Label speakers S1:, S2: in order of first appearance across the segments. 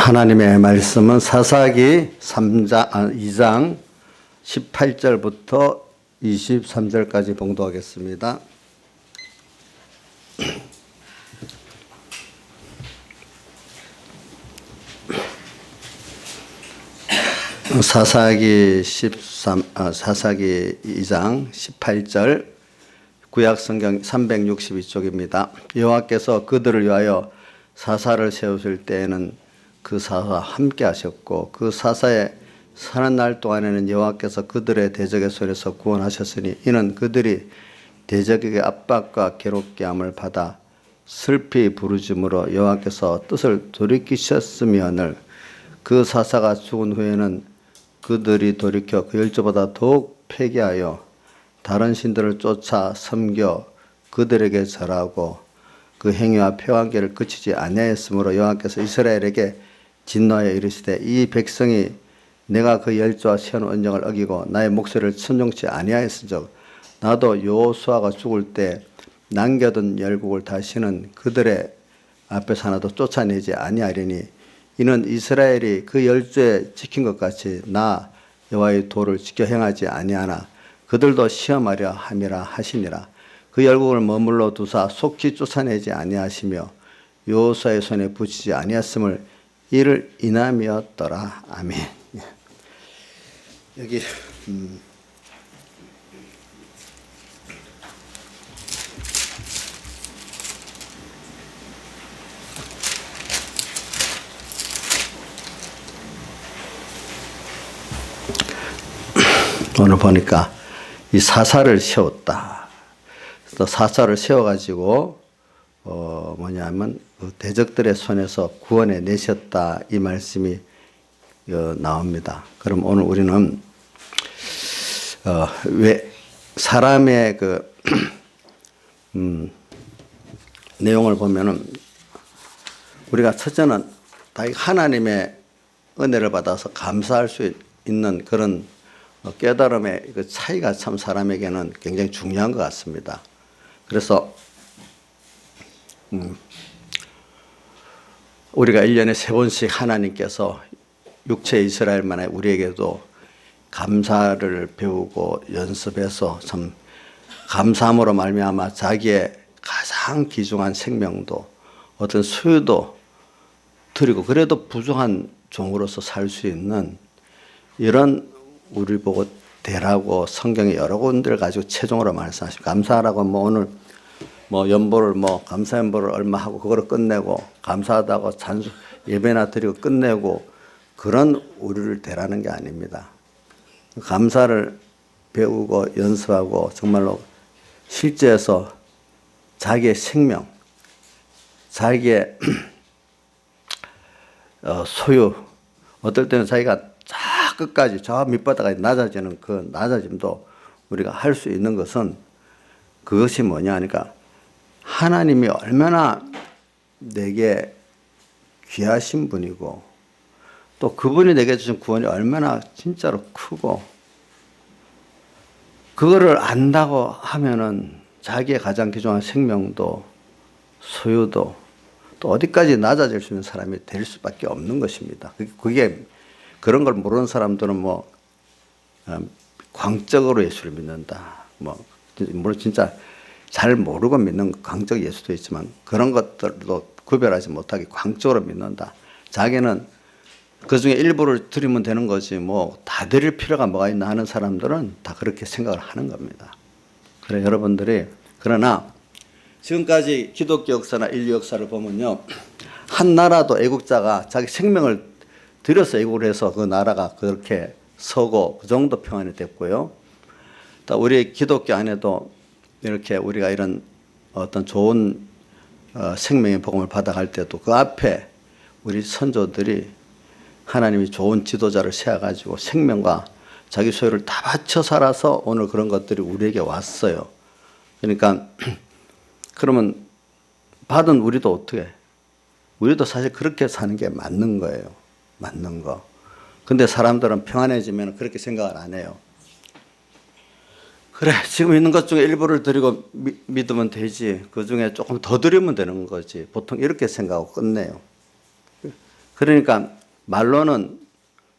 S1: 하나님의 말씀은 사사기 2장 18절부터 23절까지 봉독하겠습니다. 사사기 2장 18절 구약성경 362쪽입니다. 여호와께서 그들을 위하여 사사를 세우실 때에는 그 사사와 함께 하셨고 그 사사의 사는 날 동안에는 여호와께서 그들의 대적의 손에서 구원하셨으니 이는 그들이 대적에게 압박과 괴롭게 함을 받아 슬피 부르짖음으로 여호와께서 뜻을 돌이키셨으며늘 그 사사가 죽은 후에는 그들이 돌이켜 그 열조보다 더욱 패기하여 다른 신들을 쫓아 섬겨 그들에게 절하고 그 행위와 패관계를 그치지 아니하였으므로 여호와께서 이스라엘에게 진노하여 이르시되 이 백성이 내가 그 열조와 세운 언약을 어기고 나의 목소리를 순종치 아니하였은즉 나도 여호수아가 죽을 때 남겨둔 열국을 다시는 그들의 앞에서 하나도 쫓아내지 아니하리니 이는 이스라엘이 그 열조에 지킨 것 같이 나 여호와의 도를 지켜 행하지 아니하나 그들도 시험하려 함이라 하시니라. 그 열국을 머물러 두사 속히 쫓아내지 아니하시며 여호수아의 손에 붙이지 아니하였음을 이를 인함이었더라. 아멘. 여기 오늘 보니까 이 사사를 세웠다. 또 사사를 세워가지고 뭐냐면 그 대적들의 손에서 구원해 내셨다 이 말씀이 나옵니다. 그럼 오늘 우리는 왜 사람의 그 내용을 보면은 우리가 첫째는 다 하나님의 은혜를 받아서 감사할 수 있는 그런 깨달음의 그 차이가 참 사람에게는 굉장히 중요한 것 같습니다. 그래서 우리가 1년에 3번씩 하나님께서 육체 이스라엘만에 우리에게도 감사를 배우고 연습해서 참 감사함으로 말미암아 자기의 가장 귀중한 생명도 어떤 소유도 드리고 그래도 부족한 종으로서 살 수 있는 이런 우리 보고 되라고 성경에 여러 군데를 가지고 최종으로 말씀하십니다. 감사하라고 오늘 연보를 감사 연보를 얼마 하고 그거를 끝내고 감사하다고 예배나 드리고 끝내고 그런 우리를 되라는 게 아닙니다. 감사를 배우고 연습하고 정말로 실제에서 자기의 생명, 자기의 소유, 어떨 때는 자기가 끝까지 저 밑바닥까지 낮아지는 그 낮아짐도 우리가 할 수 있는 것은 그것이 뭐냐 하니까 하나님이 얼마나 내게 귀하신 분이고 또 그분이 내게 주신 구원이 얼마나 진짜로 크고 그거를 안다고 하면은 자기의 가장 귀중한 생명도 소유도 또 어디까지 낮아질 수 있는 사람이 될 수밖에 없는 것입니다. 그게 그런 걸 모르는 사람들은 광적으로 예수를 믿는다. 물론 진짜 잘 모르고 믿는 광적 예수도 있지만 그런 것들도 구별하지 못하게 광적으로 믿는다. 자기는 그 중에 일부를 드리면 되는 거지 다 드릴 필요가 뭐가 있나 하는 사람들은 다 그렇게 생각을 하는 겁니다. 그래 여러분들이 그러나 지금까지 기독교 역사나 인류 역사를 보면요. 한 나라도 애국자가 자기 생명을 들여서 애국을 해서 그 나라가 그렇게 서고 그 정도 평안이 됐고요. 또 우리 기독교 안에도 이렇게 우리가 이런 어떤 좋은 생명의 복음을 받아갈 때도 그 앞에 우리 선조들이 하나님이 좋은 지도자를 세워가지고 생명과 자기 소유를 다 바쳐 살아서 오늘 그런 것들이 우리에게 왔어요. 그러니까 그러면 받은 우리도 어떻게 해? 우리도 사실 그렇게 사는 게 맞는 거예요. 맞는 거. 근데 사람들은 평안해지면 그렇게 생각을 안 해요. 그래 지금 있는 것 중에 일부를 드리고 믿으면 되지. 그 중에 조금 더 드리면 되는 거지. 보통 이렇게 생각하고 끝내요. 그러니까 말로는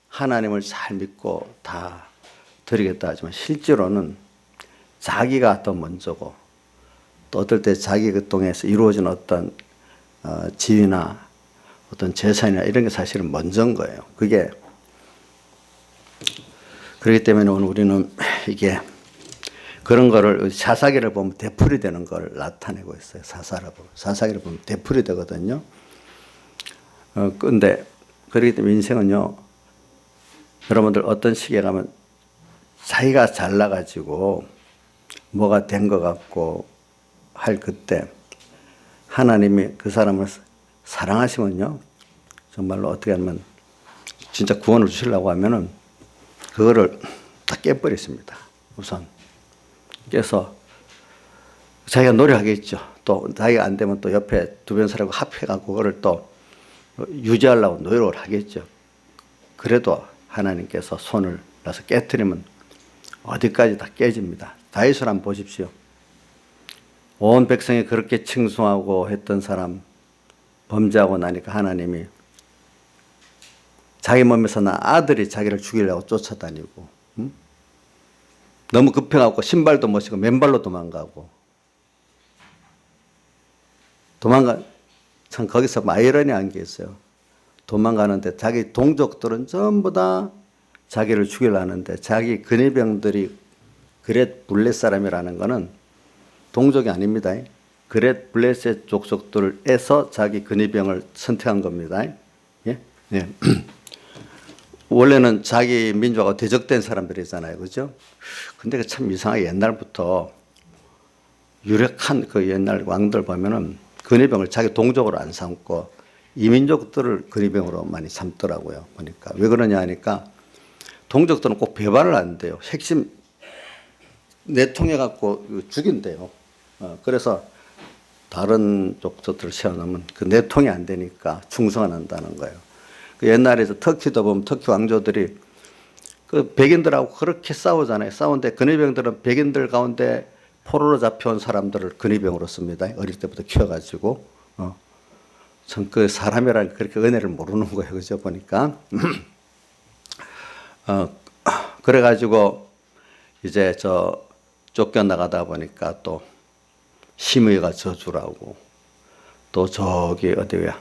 S1: 하나님을 잘 믿고 다 드리겠다 하지만 실제로는 자기가 더 먼저고 또 어떨 때 자기 그 통해서 이루어진 어떤 지위나 어떤 재산이나 이런 게 사실은 먼저인 거예요. 그게 그렇기 때문에 오늘 우리는 이게 그런 거를 사사기를 보면 되풀이 되는 걸 나타내고 있어요. 사사기를 보면 되풀이 되거든요. 근데 그렇기 때문에 인생은요, 여러분들 어떤 시기에 가면 자기가 잘나가지고 뭐가 된 것 같고 할 그때 하나님이 그 사람을 사랑하시면요, 정말로 어떻게 하면 진짜 구원을 주시려고 하면은 그거를 다 깨버렸습니다. 우선 깨서 자기가 노력하겠죠. 또 자기가 안 되면 또 옆에 주변 사람과 합해가고 그거를 또 유지하려고 노력을 하겠죠. 그래도 하나님께서 손을 놔서 깨트리면 어디까지 다 깨집니다. 다윗을 한번 보십시오. 온 백성이 그렇게 칭송하고 했던 사람 범죄하고 나니까 하나님이 자기 몸에서 난 아들이 자기를 죽이려고 쫓아다니고, 너무 급해갖고 신발도 못 신고 맨발로 도망가고 참 거기서 아이러니한 게 있어요. 도망가는데 자기 동족들은 전부 다 자기를 죽이려 하는데 자기 근위병들이 그렛 블렛 사람이라는 거는 동족이 아닙니다. 그렛 블렛의 족속들에서 자기 근위병을 선택한 겁니다. 예? 예. 원래는 자기 민족하고 대적된 사람들이잖아요. 그죠? 근데 참 이상하게 옛날부터 유력한 그 옛날 왕들 보면은 근위병을 자기 동족으로 안 삼고 이민족들을 근위병으로 많이 삼더라고요. 보니까. 왜 그러냐 하니까 동족들은 꼭 배반을 안 돼요. 핵심 내통해갖고 죽인대요. 그래서 다른 족속들을 세워놓으면 그 내통이 안 되니까 충성 안 한다는 거예요. 그 옛날에 터키도 보면 터키 왕조들이 그 백인들하고 그렇게 싸우잖아요. 싸우는데 근위병들은 백인들 가운데 포로로 잡혀온 사람들을 근위병으로 씁니다. 어릴 때부터 키워가지고. 참 그 사람이라는 그렇게 은혜를 모르는 거예요. 그죠? 보니까. 그래가지고 이제 쫓겨나가다 보니까 또 심의가 저주라고 또 저기 어디야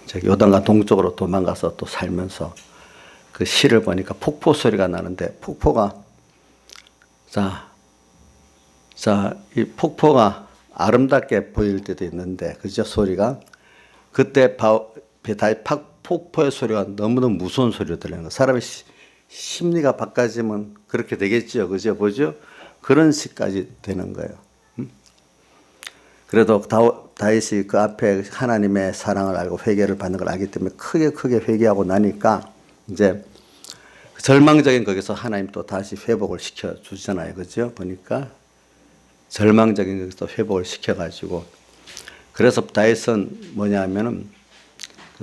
S1: 저기 요단강 동쪽으로 도망가서 또 살면서 그 시를 보니까 폭포 소리가 나는데 폭포가 이 폭포가 아름답게 보일 때도 있는데 그죠 소리가 그때 폭포의 소리가 너무너무 무서운 소리로 들리는 거예요. 사람의 심리가 바꿔지면 그렇게 되겠죠. 그죠? 보죠? 그런 시까지 되는 거예요. 그래도 다윗이 그 앞에 하나님의 사랑을 알고 회개를 받는 걸 알기 때문에 크게 회개하고 나니까 이제 절망적인 거기서 하나님 또 다시 회복을 시켜 주잖아요. 그죠? 보니까 절망적인 거기서 회복을 시켜가지고 그래서 다윗은 뭐냐 하면은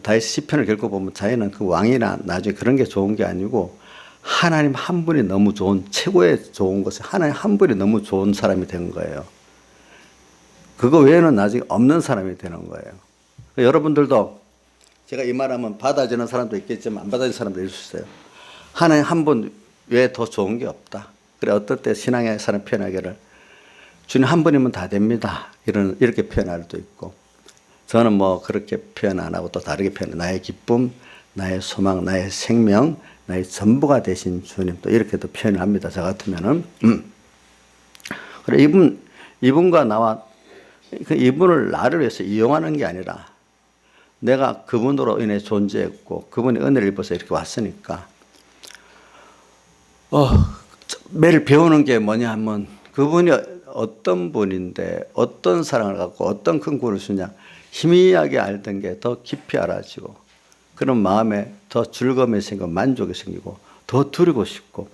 S1: 다윗 시편을 결코 보면 자기는 그 왕이나 나중에 그런 게 좋은 게 아니고 하나님 한 분이 너무 좋은 최고의 좋은 것은 하나님 한 분이 너무 좋은 사람이 된 거예요. 그거 외에는 나중에 없는 사람이 되는 거예요. 여러분들도 제가 이 말하면 받아주는 사람도 있겠지만 안 받아주는 사람도 있을 수 있어요. 하나님 한 분 외에 더 좋은 게 없다. 그래 어떨 때 신앙의 사람 표현하기를 주님 한 분이면 다 됩니다. 이렇게 표현할 수도 있고 저는 뭐 그렇게 표현 안 하고 또 다르게 표현해. 나의 기쁨, 나의 소망, 나의 생명, 나의 전부가 되신 주님 또 이렇게도 표현을 합니다. 저 같으면은 그래 이분과 나와 이분을 나를 위해서 이용하는 게 아니라 내가 그분으로 인해 존재했고 그분이 은혜를 입어서 이렇게 왔으니까 매일 배우는 게 뭐냐 하면 그분이 어떤 분인데 어떤 사랑을 갖고 어떤 큰 구원을 주냐 희미하게 알던 게 더 깊이 알아지고 그런 마음에 더 즐거움이 생기고 만족이 생기고 더 드리고 싶고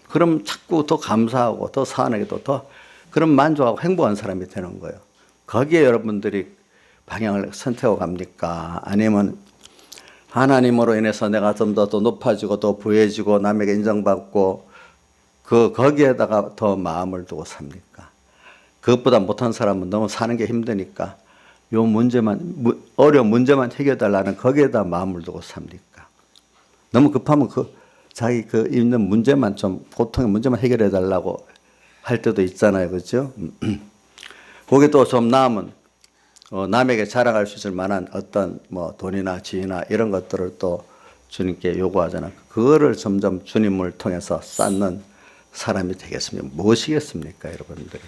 S1: 그럼 자꾸 더 감사하고 더 사안하게도 더 그런 만족하고 행복한 사람이 되는 거예요. 거기에 여러분들이 방향을 선택하고 갑니까? 아니면 하나님으로 인해서 내가 좀 더 높아지고 더 부해지고 남에게 인정받고 거기에다가 더 마음을 두고 삽니까? 그것보다 못한 사람은 너무 사는 게 힘드니까 요 문제만, 어려운 문제만 해결달라는 거기에다 마음을 두고 삽니까? 너무 급하면 자기 있는 문제만 좀, 고통의 문제만 해결해 달라고 할 때도 있잖아요. 그죠? 거기에 또 좀 남은, 남에게 자랑할 수 있을 만한 어떤 뭐 돈이나 지위나 이런 것들을 또 주님께 요구하잖아요. 그거를 점점 주님을 통해서 쌓는 사람이 되겠습니다. 무엇이겠습니까, 여러분들?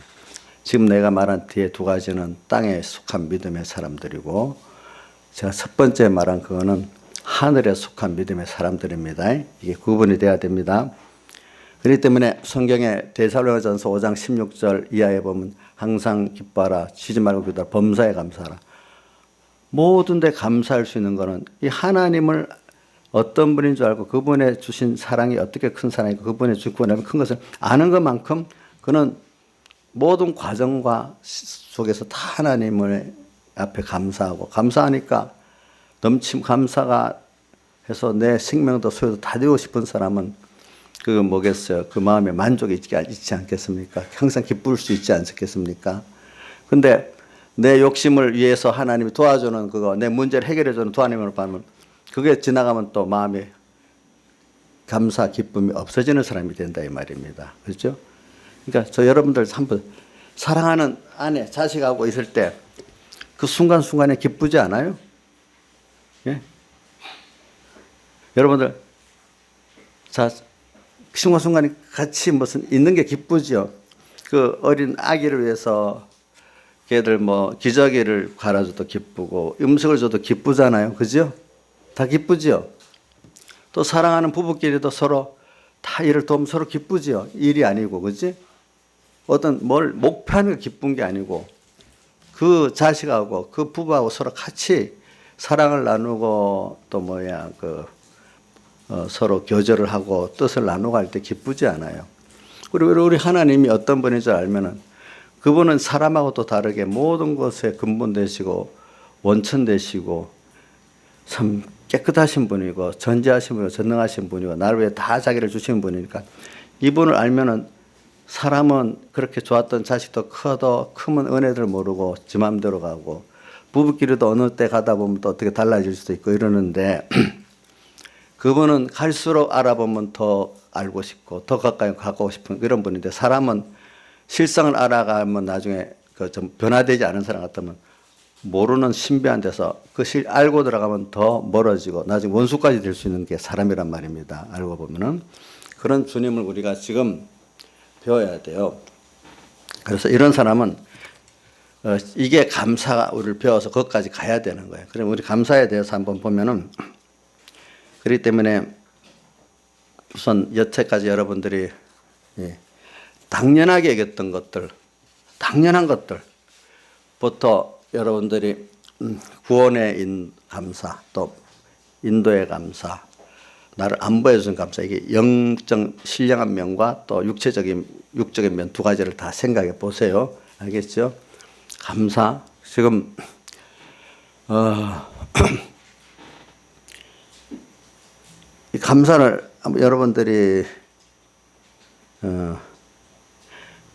S1: 지금 내가 말한 뒤에 두 가지는 땅에 속한 믿음의 사람들이고, 제가 첫 번째 말한 그거는 하늘에 속한 믿음의 사람들입니다. 이게 구분이 돼야 됩니다. 그렇기 때문에 성경에 데살로니가전서 5장 16절 이하에 보면 항상 기뻐하라, 쉬지 말고 기도하라, 범사에 감사하라. 모든 데 감사할 수 있는 것은 이 하나님을 어떤 분인 줄 알고 그분의 주신 사랑이 어떻게 큰 사랑이고 그분의 주권이 큰 것을 아는 것만큼 그는 모든 과정과 속에서 다 하나님을 앞에 감사하고, 감사하니까 감사가 해서 내 생명도 소유도 다 되고 싶은 사람은 그거 뭐겠어요? 그 마음에 만족이 있지 않겠습니까? 항상 기쁠 수 있지 않겠습니까? 근데 내 욕심을 위해서 하나님이 도와주는 그거, 내 문제를 해결해주는 도와님을 받으면 그게 지나가면 또 마음에 감사, 기쁨이 없어지는 사람이 된다 이 말입니다. 그렇죠? 그러니까 저 여러분들 한번 사랑하는 아내, 자식하고 있을 때 그 순간순간에 기쁘지 않아요? 예? 여러분들 자, 순간순간에 같이 무슨 있는 게 기쁘죠. 그 어린 아기를 위해서 걔들 뭐 기저귀를 갈아줘도 기쁘고 음식을 줘도 기쁘잖아요. 그죠? 다 기쁘죠. 또 사랑하는 부부끼리도 서로 다 일을 도우면 서로 기쁘죠. 일이 아니고, 그지? 어떤 뭘 목표하는 게 기쁜 게 아니고 그 자식하고 그 부부하고 서로 같이 사랑을 나누고 또 서로 교제를 하고 뜻을 나누고 할 때 기쁘지 않아요. 그리고 우리 하나님이 어떤 분인 줄 알면은 그분은 사람하고 또 다르게 모든 것에 근본 되시고 원천 되시고 참 깨끗하신 분이고 전지하신 분이고 전능하신 분이고 나를 위해 다 자기를 주신 분이니까 이분을 알면은 사람은 그렇게 좋았던 자식도 크면 은혜들 모르고 지 맘대로 가고 부부끼리도 어느 때 가다 보면 또 어떻게 달라질 수도 있고 이러는데 그분은 갈수록 알아보면 더 알고 싶고 더 가까이 가고 싶은 그런 분인데 사람은 실상을 알아가면 나중에 좀 변화되지 않은 사람 같으면 모르는 신비한 데서 알고 들어가면 더 멀어지고 나중에 원수까지 될 수 있는 게 사람이란 말입니다. 알고 보면은 그런 주님을 우리가 지금 배워야 돼요. 그래서 이런 사람은 이게 감사가 우리를 배워서 거기까지 가야 되는 거예요. 그럼 우리 감사에 대해서 한번 보면은 그렇기 때문에 우선 여태까지 여러분들이 당연하게 여겼던 것들, 당연한 것들부터 여러분들이 구원의 감사, 또 인도의 감사, 나를 안보해 준 감사, 이게 영적 신령한 면과 또 육적인 면 두 가지를 다 생각해 보세요. 알겠죠? 감사. 지금 이 감사를 여러분들이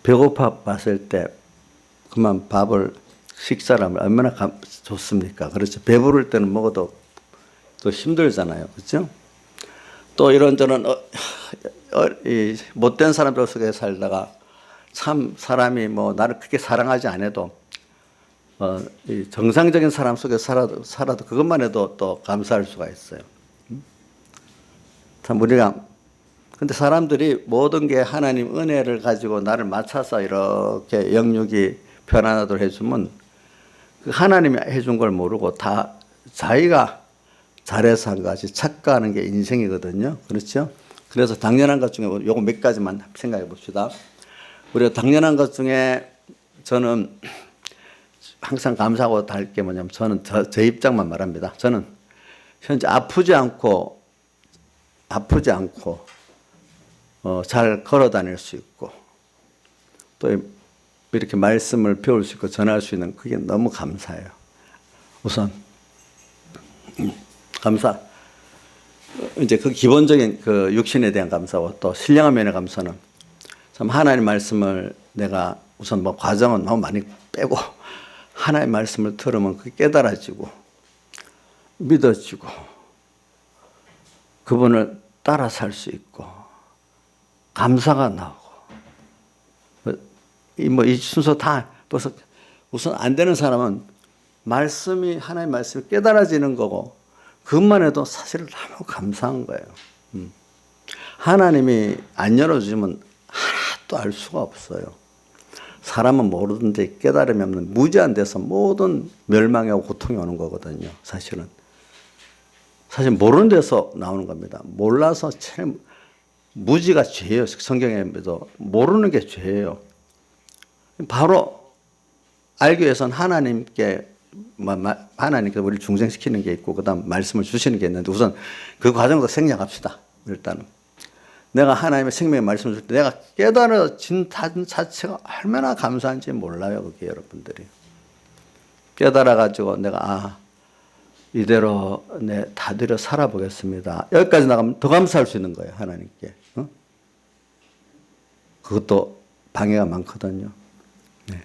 S1: 배고파 봤을 때 그만 식사를 하면 얼마나 좋습니까? 그렇죠. 배부를 때는 먹어도 또 힘들잖아요. 그렇죠? 또 이런저런 못된 사람들 속에 살다가 참 사람이 나를 그렇게 사랑하지 않아도 정상적인 사람 속에 살아도 그것만 해도 또 감사할 수가 있어요. 참 근데 사람들이 모든 게 하나님 은혜를 가지고 나를 맞춰서 이렇게 영육이 편안하도록 해주면 그 하나님이 해준 걸 모르고 다 자기가 잘해서 한 것이 착각하는 게 인생이거든요. 그렇죠? 그래서 당연한 것 중에 요거 몇 가지만 생각해 봅시다. 우리가 당연한 것 중에 저는 항상 감사하고 할 게 뭐냐면 저는 제 입장만 말합니다. 저는 현재 아프지 않고 잘 걸어 다닐 수 있고 또 이렇게 말씀을 배울 수 있고 전할 수 있는 그게 너무 감사해요. 우선 감사. 이제 그 기본적인 그 육신에 대한 감사와 또 신령한 면의 감사는 참 하나님 말씀을 내가 우선 과정은 너무 많이 빼고 하나님의 말씀을 들으면 그게 깨달아지고 믿어지고 그분을 따라 살 수 있고 감사가 나오고 이 순서 다 벌써 우선 안 되는 사람은 하나님의 말씀이 깨달아지는 거고 그것만 해도 사실 너무 감사한 거예요. 하나님이 안 열어주면 하나도 알 수가 없어요. 사람은 모르는데 깨달음이 없는 무지한 데서 모든 멸망이 오고 고통이 오는 거거든요. 사실은. 사실 모르는 데서 나오는 겁니다. 몰라서 참 무지가 죄예요. 성경에도 모르는 게 죄예요. 바로 알기 위해서는 하나님께 우리를 중생시키는 게 있고 그다음 말씀을 주시는 게 있는데 우선 그 과정도 생략합시다. 일단은. 내가 하나님의 생명의 말씀을 줄 때 내가 깨달아진 자체가 얼마나 감사한지 몰라요. 그게 여러분들이. 깨달아가지고 내가 이대로 다 드려 살아보겠습니다. 여기까지 나가면 더 감사할 수 있는 거예요. 하나님께. 그것도 방해가 많거든요. 네.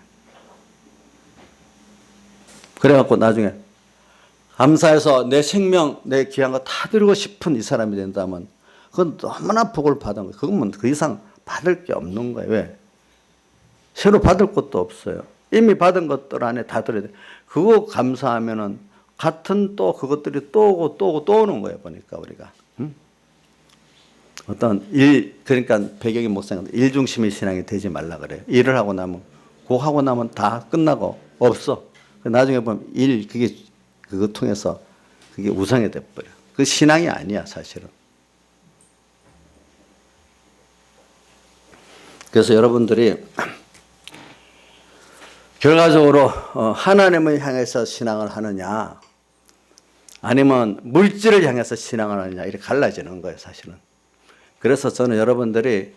S1: 그래갖고 나중에 감사해서 내 생명, 내 귀한 거 다 드리고 싶은 이 사람이 된다면 그건 너무나 복을 받은 거예요. 그건 그 이상 받을 게 없는 거예요. 왜? 새로 받을 것도 없어요. 이미 받은 것들 안에 다 들어야 돼. 그거 감사하면은 같은 또 그것들이 또 오고 또 오고 또 오는 거예요. 보니까 우리가. 어떤 그러니까 배경의 목사님 일중심의 신앙이 되지 말라 그래요. 일을 하고 나면 그거 하고 나면 다 끝나고 없어. 나중에 보면 그거 통해서 그게 우상이 돼버려. 그 신앙이 아니야 사실은. 그래서 여러분들이 결과적으로 하나님을 향해서 신앙을 하느냐 아니면 물질을 향해서 신앙을 하느냐 이렇게 갈라지는 거예요 사실은. 그래서 저는 여러분들이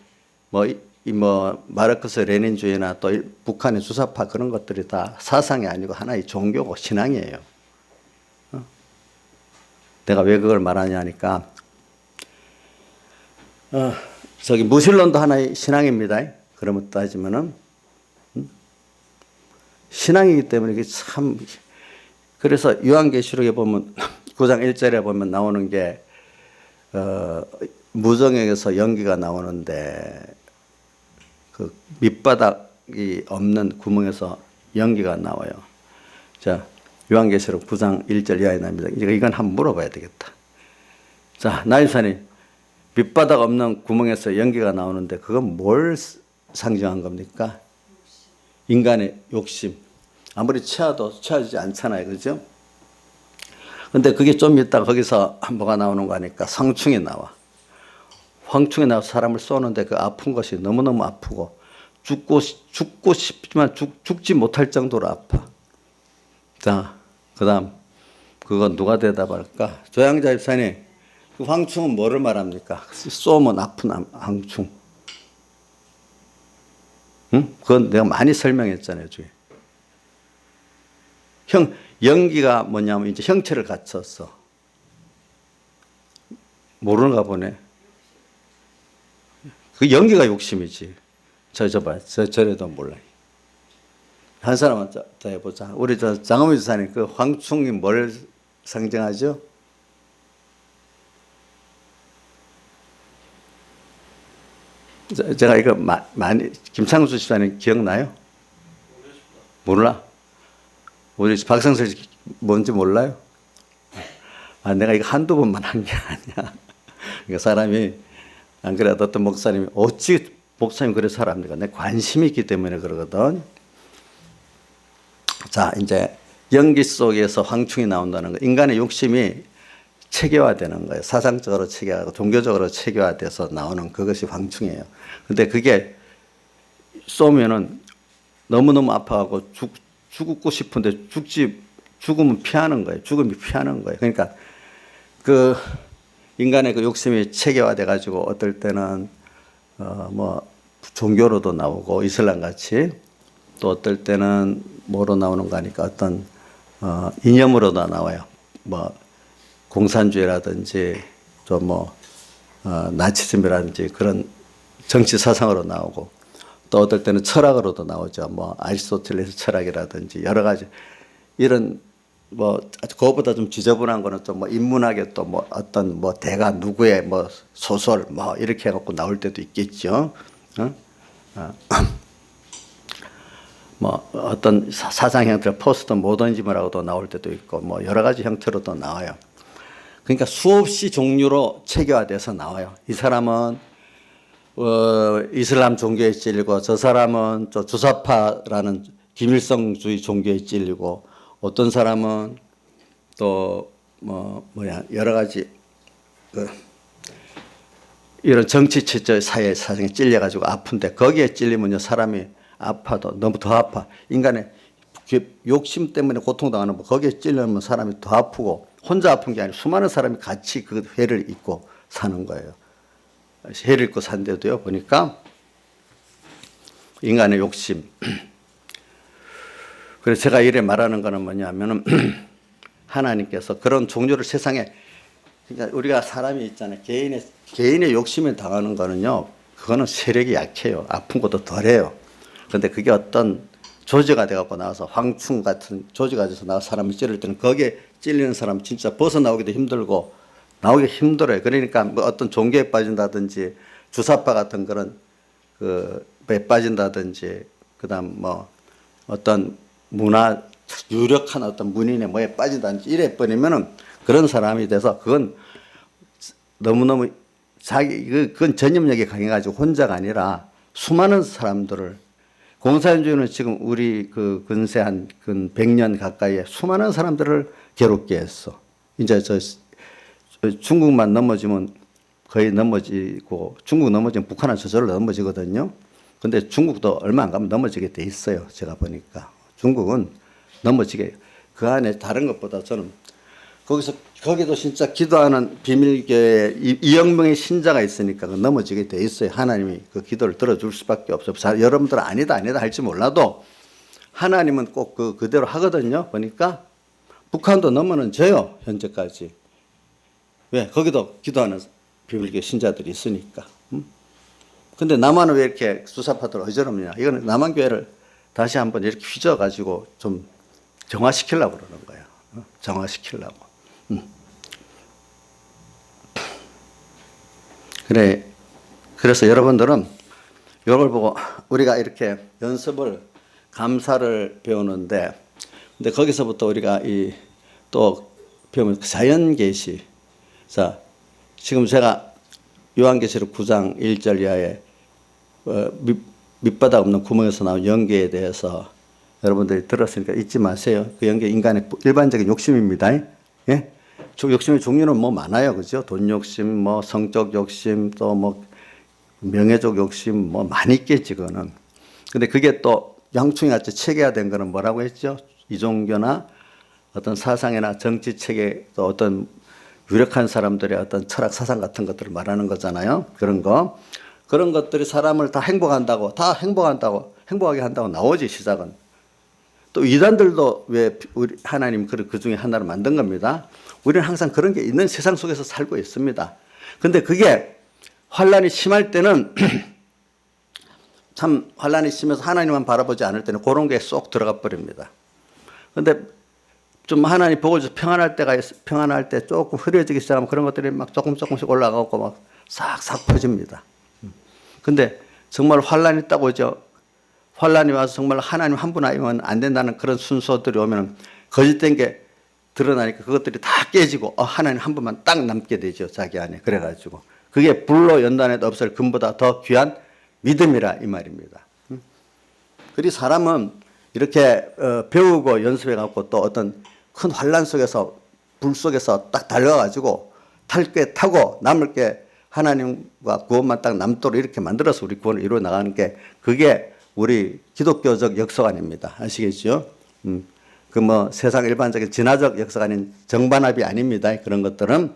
S1: 마르크스 레닌주의나 또 북한의 주사파 그런 것들이 다 사상이 아니고 하나의 종교고 신앙이에요. 내가 왜 그걸 말하냐 하니까 무신론도 하나의 신앙입니다. 그러면 따지면은 신앙이기 때문에 이게 참 그래서 요한계시록에 보면 9장 1절에 보면 나오는 게 무정에서 연기가 나오는데 그 밑바닥이 없는 구멍에서 연기가 나와요. 자, 요한계시록 9장 1절 이하에 나옵니다. 이건 한번 물어봐야 되겠다. 자, 나이사님 밑바닥 없는 구멍에서 연기가 나오는데 그건 뭘 상징한 겁니까? 인간의 욕심. 아무리 치아도 치아지지 않잖아요. 그죠? 근데 그게 좀 있다가 거기서 뭐가 나오는 거 하니까 성충이 나와. 황충이 나와서 사람을 쏘는데 그 아픈 것이 너무너무 아프고 죽고 싶지만 죽지 못할 정도로 아파. 자, 그 다음 그건 누가 대답할까? 조양자 집사님, 그 황충은 뭐를 말합니까? 쏘면 아픈 황충. 응? 그건 내가 많이 설명했잖아요, 주에. 연기가 뭐냐면 이제 형체를 갖췄어. 모르는가 보네. 그 연기가 욕심이지. 저래도 몰라요. 한 사람은 더 해보자. 우리 장엄희 지사님, 그 황충이 뭘 상징하죠? 제가 이거 많이, 김창수 집사님 기억나요? 몰라? 우리 박성철 뭔지 몰라요? 내가 이거 한두 번만 한 게 아니야. 그러니까 사람이, 안 그래도 어떤 목사님이, 어찌 목사님 그래서 사람들과 내 관심이 있기 때문에 그러거든. 자, 이제 연기 속에서 황충이 나온다는 거. 인간의 욕심이 체계화되는 거예요. 사상적으로 체계화하고 종교적으로 체계화돼서 나오는 그것이 황충이에요. 근데 그게 쏘면은 너무너무 아파하고 죽고 싶은데 죽으면 피하는 거예요. 죽음이 피하는 거예요. 그러니까 그 인간의 그 욕심이 체계화돼 가지고 어떨 때는 종교로도 나오고 이슬람 같이 또 어떨 때는 뭐로 나오는가 하니까 어떤 이념으로도 나와요. 공산주의라든지 또 나치즘이라든지 그런 정치 사상으로 나오고 또 어떨 때는 철학으로도 나오죠. 뭐 아리스토텔레스 철학이라든지 여러 가지 이런 뭐 그거보다 좀 지저분한 거는 좀 뭐 인문학에 또 뭐 어떤 뭐 대가 누구의 뭐 소설 뭐 이렇게 해갖고 나올 때도 있겠죠. 뭐 어떤 사상 형태 포스트 모더니즘이라고도 나올 때도 있고 뭐 여러 가지 형태로도 나와요. 그러니까 수없이 종류로 체계화돼서 나와요. 이 사람은 이슬람 종교에 찔리고 저 사람은 저 주사파라는 김일성주의 종교에 찔리고 어떤 사람은 또 여러 가지 이런 정치 체제 사회 사정에 찔려가지고 아픈데 거기에 찔리면요 사람이 아파도 너무 더 아파. 인간의 욕심 때문에 고통당하는 거 거기에 찔리면 사람이 더 아프고 혼자 아픈 게 아니라 수많은 사람이 같이 그 해를 입고 사는 거예요. 해를 입고 산데도요 보니까 인간의 욕심. 그래서 제가 이래 말하는 거는 뭐냐면은 하나님께서 그런 종류를 세상에 그러니까 우리가 사람이 있잖아요. 개인의 욕심에 당하는 거는요. 그거는 세력이 약해요. 아픈 것도 덜해요. 그런데 그게 어떤 조지가 돼갖고 나와서 황충 같은 조지가 돼서 나와 사람을 찌를 때는 거기에 찔리는 사람 진짜 벗어나오기도 힘들고 나오기 힘들어요. 그러니까 뭐 어떤 종교에 빠진다든지 주사파 같은 그런 그에 빠진다든지 그다음 뭐 어떤 문화 유력한 어떤 문인의 뭐에 빠진다든지 이래 버리면은 그런 사람이 돼서 그건 너무너무 그건 전념력이 강해가지고 혼자가 아니라 수많은 사람들을 공산주의는 지금 우리 그 근세 한 100년 가까이에 수많은 사람들을 괴롭게 했어. 이제 저 중국만 넘어지면 거의 넘어지고 중국 넘어지면 북한은 저절로 넘어지거든요. 근데 중국도 얼마 안 가면 넘어지게 돼 있어요. 제가 보니까. 중국은 넘어지게 그 안에 다른 것보다 저는 거기도 진짜 기도하는 비밀교회 이영명의 신자가 있으니까 넘어지게 돼 있어요. 하나님이 그 기도를 들어줄 수밖에 없어요. 여러분들은 아니다 할지 몰라도 하나님은 꼭 그대로 하거든요. 보니까 북한도 넘어는 져요. 현재까지. 왜? 거기도 기도하는 비밀교회 신자들이 있으니까. 근데 남한은 왜 이렇게 수사파들 어지럽냐. 이거는 남한교회를 다시 한번 이렇게 휘저어가지고 좀 정화시키려고 그러는 거예요. 정화시키려고. 그래서 여러분들은 이걸 보고 우리가 이렇게 연습을 감사를 배우는데 근데 거기서부터 우리가 또 배우면 자연계시. 자, 지금 제가 요한계시록 9장 1절 이하에 밑바닥 없는 구멍에서 나온 연계에 대해서 여러분들이 들었으니까 잊지 마세요. 그 연계 인간의 일반적인 욕심입니다. 예? 욕심의 종류는 뭐 많아요. 그죠? 돈 욕심, 뭐 성적 욕심, 또 뭐 명예적 욕심, 뭐 많이 있겠지, 그거는. 근데 그게 또 양충이 같이 체계화된 거는 뭐라고 했죠? 이종교나 어떤 사상이나 정치 체계 또 어떤 유력한 사람들의 어떤 철학 사상 같은 것들을 말하는 거잖아요. 그런 것들이 사람을 다 행복하게 한다고 나오지, 시작은. 또 이단들도 왜 우리 하나님 그 중에 하나를 만든 겁니다. 우리는 항상 그런 게 있는 세상 속에서 살고 있습니다. 근데 그게 환란이 심할 때는 참 환란이 심해서 하나님만 바라보지 않을 때는 그런 게 쏙 들어가 버립니다. 근데 좀 하나님 복을 줘서 평안할 때 조금 흐려지기 시작하면 그런 것들이 막 조금씩 올라가고 막 싹싹 퍼집니다. 근데 정말 환란이 딱 오죠. 환란이 와서 정말 하나님 한 분 아니면 안 된다는 그런 순서들이 오면 거짓된 게 드러나니까 그것들이 다 깨지고 하나님 한 분만 딱 남게 되죠. 자기 안에. 그래가지고 그게 불로 연단해도 없을 금보다 더 귀한 믿음이라 이 말입니다. 그리고 사람은 이렇게 배우고 연습해갖고 또 어떤 큰 환란 속에서 불 속에서 딱 달려가지고 탈 게 타고 남을 게 하나님과 구원만 딱 남도록 이렇게 만들어서 우리 구원을 이루어 나가는 게 그게 우리 기독교적 역사관입니다. 아시겠죠? 그 뭐 세상 일반적인 진화적 역사관인 정반합이 아닙니다. 그런 것들은.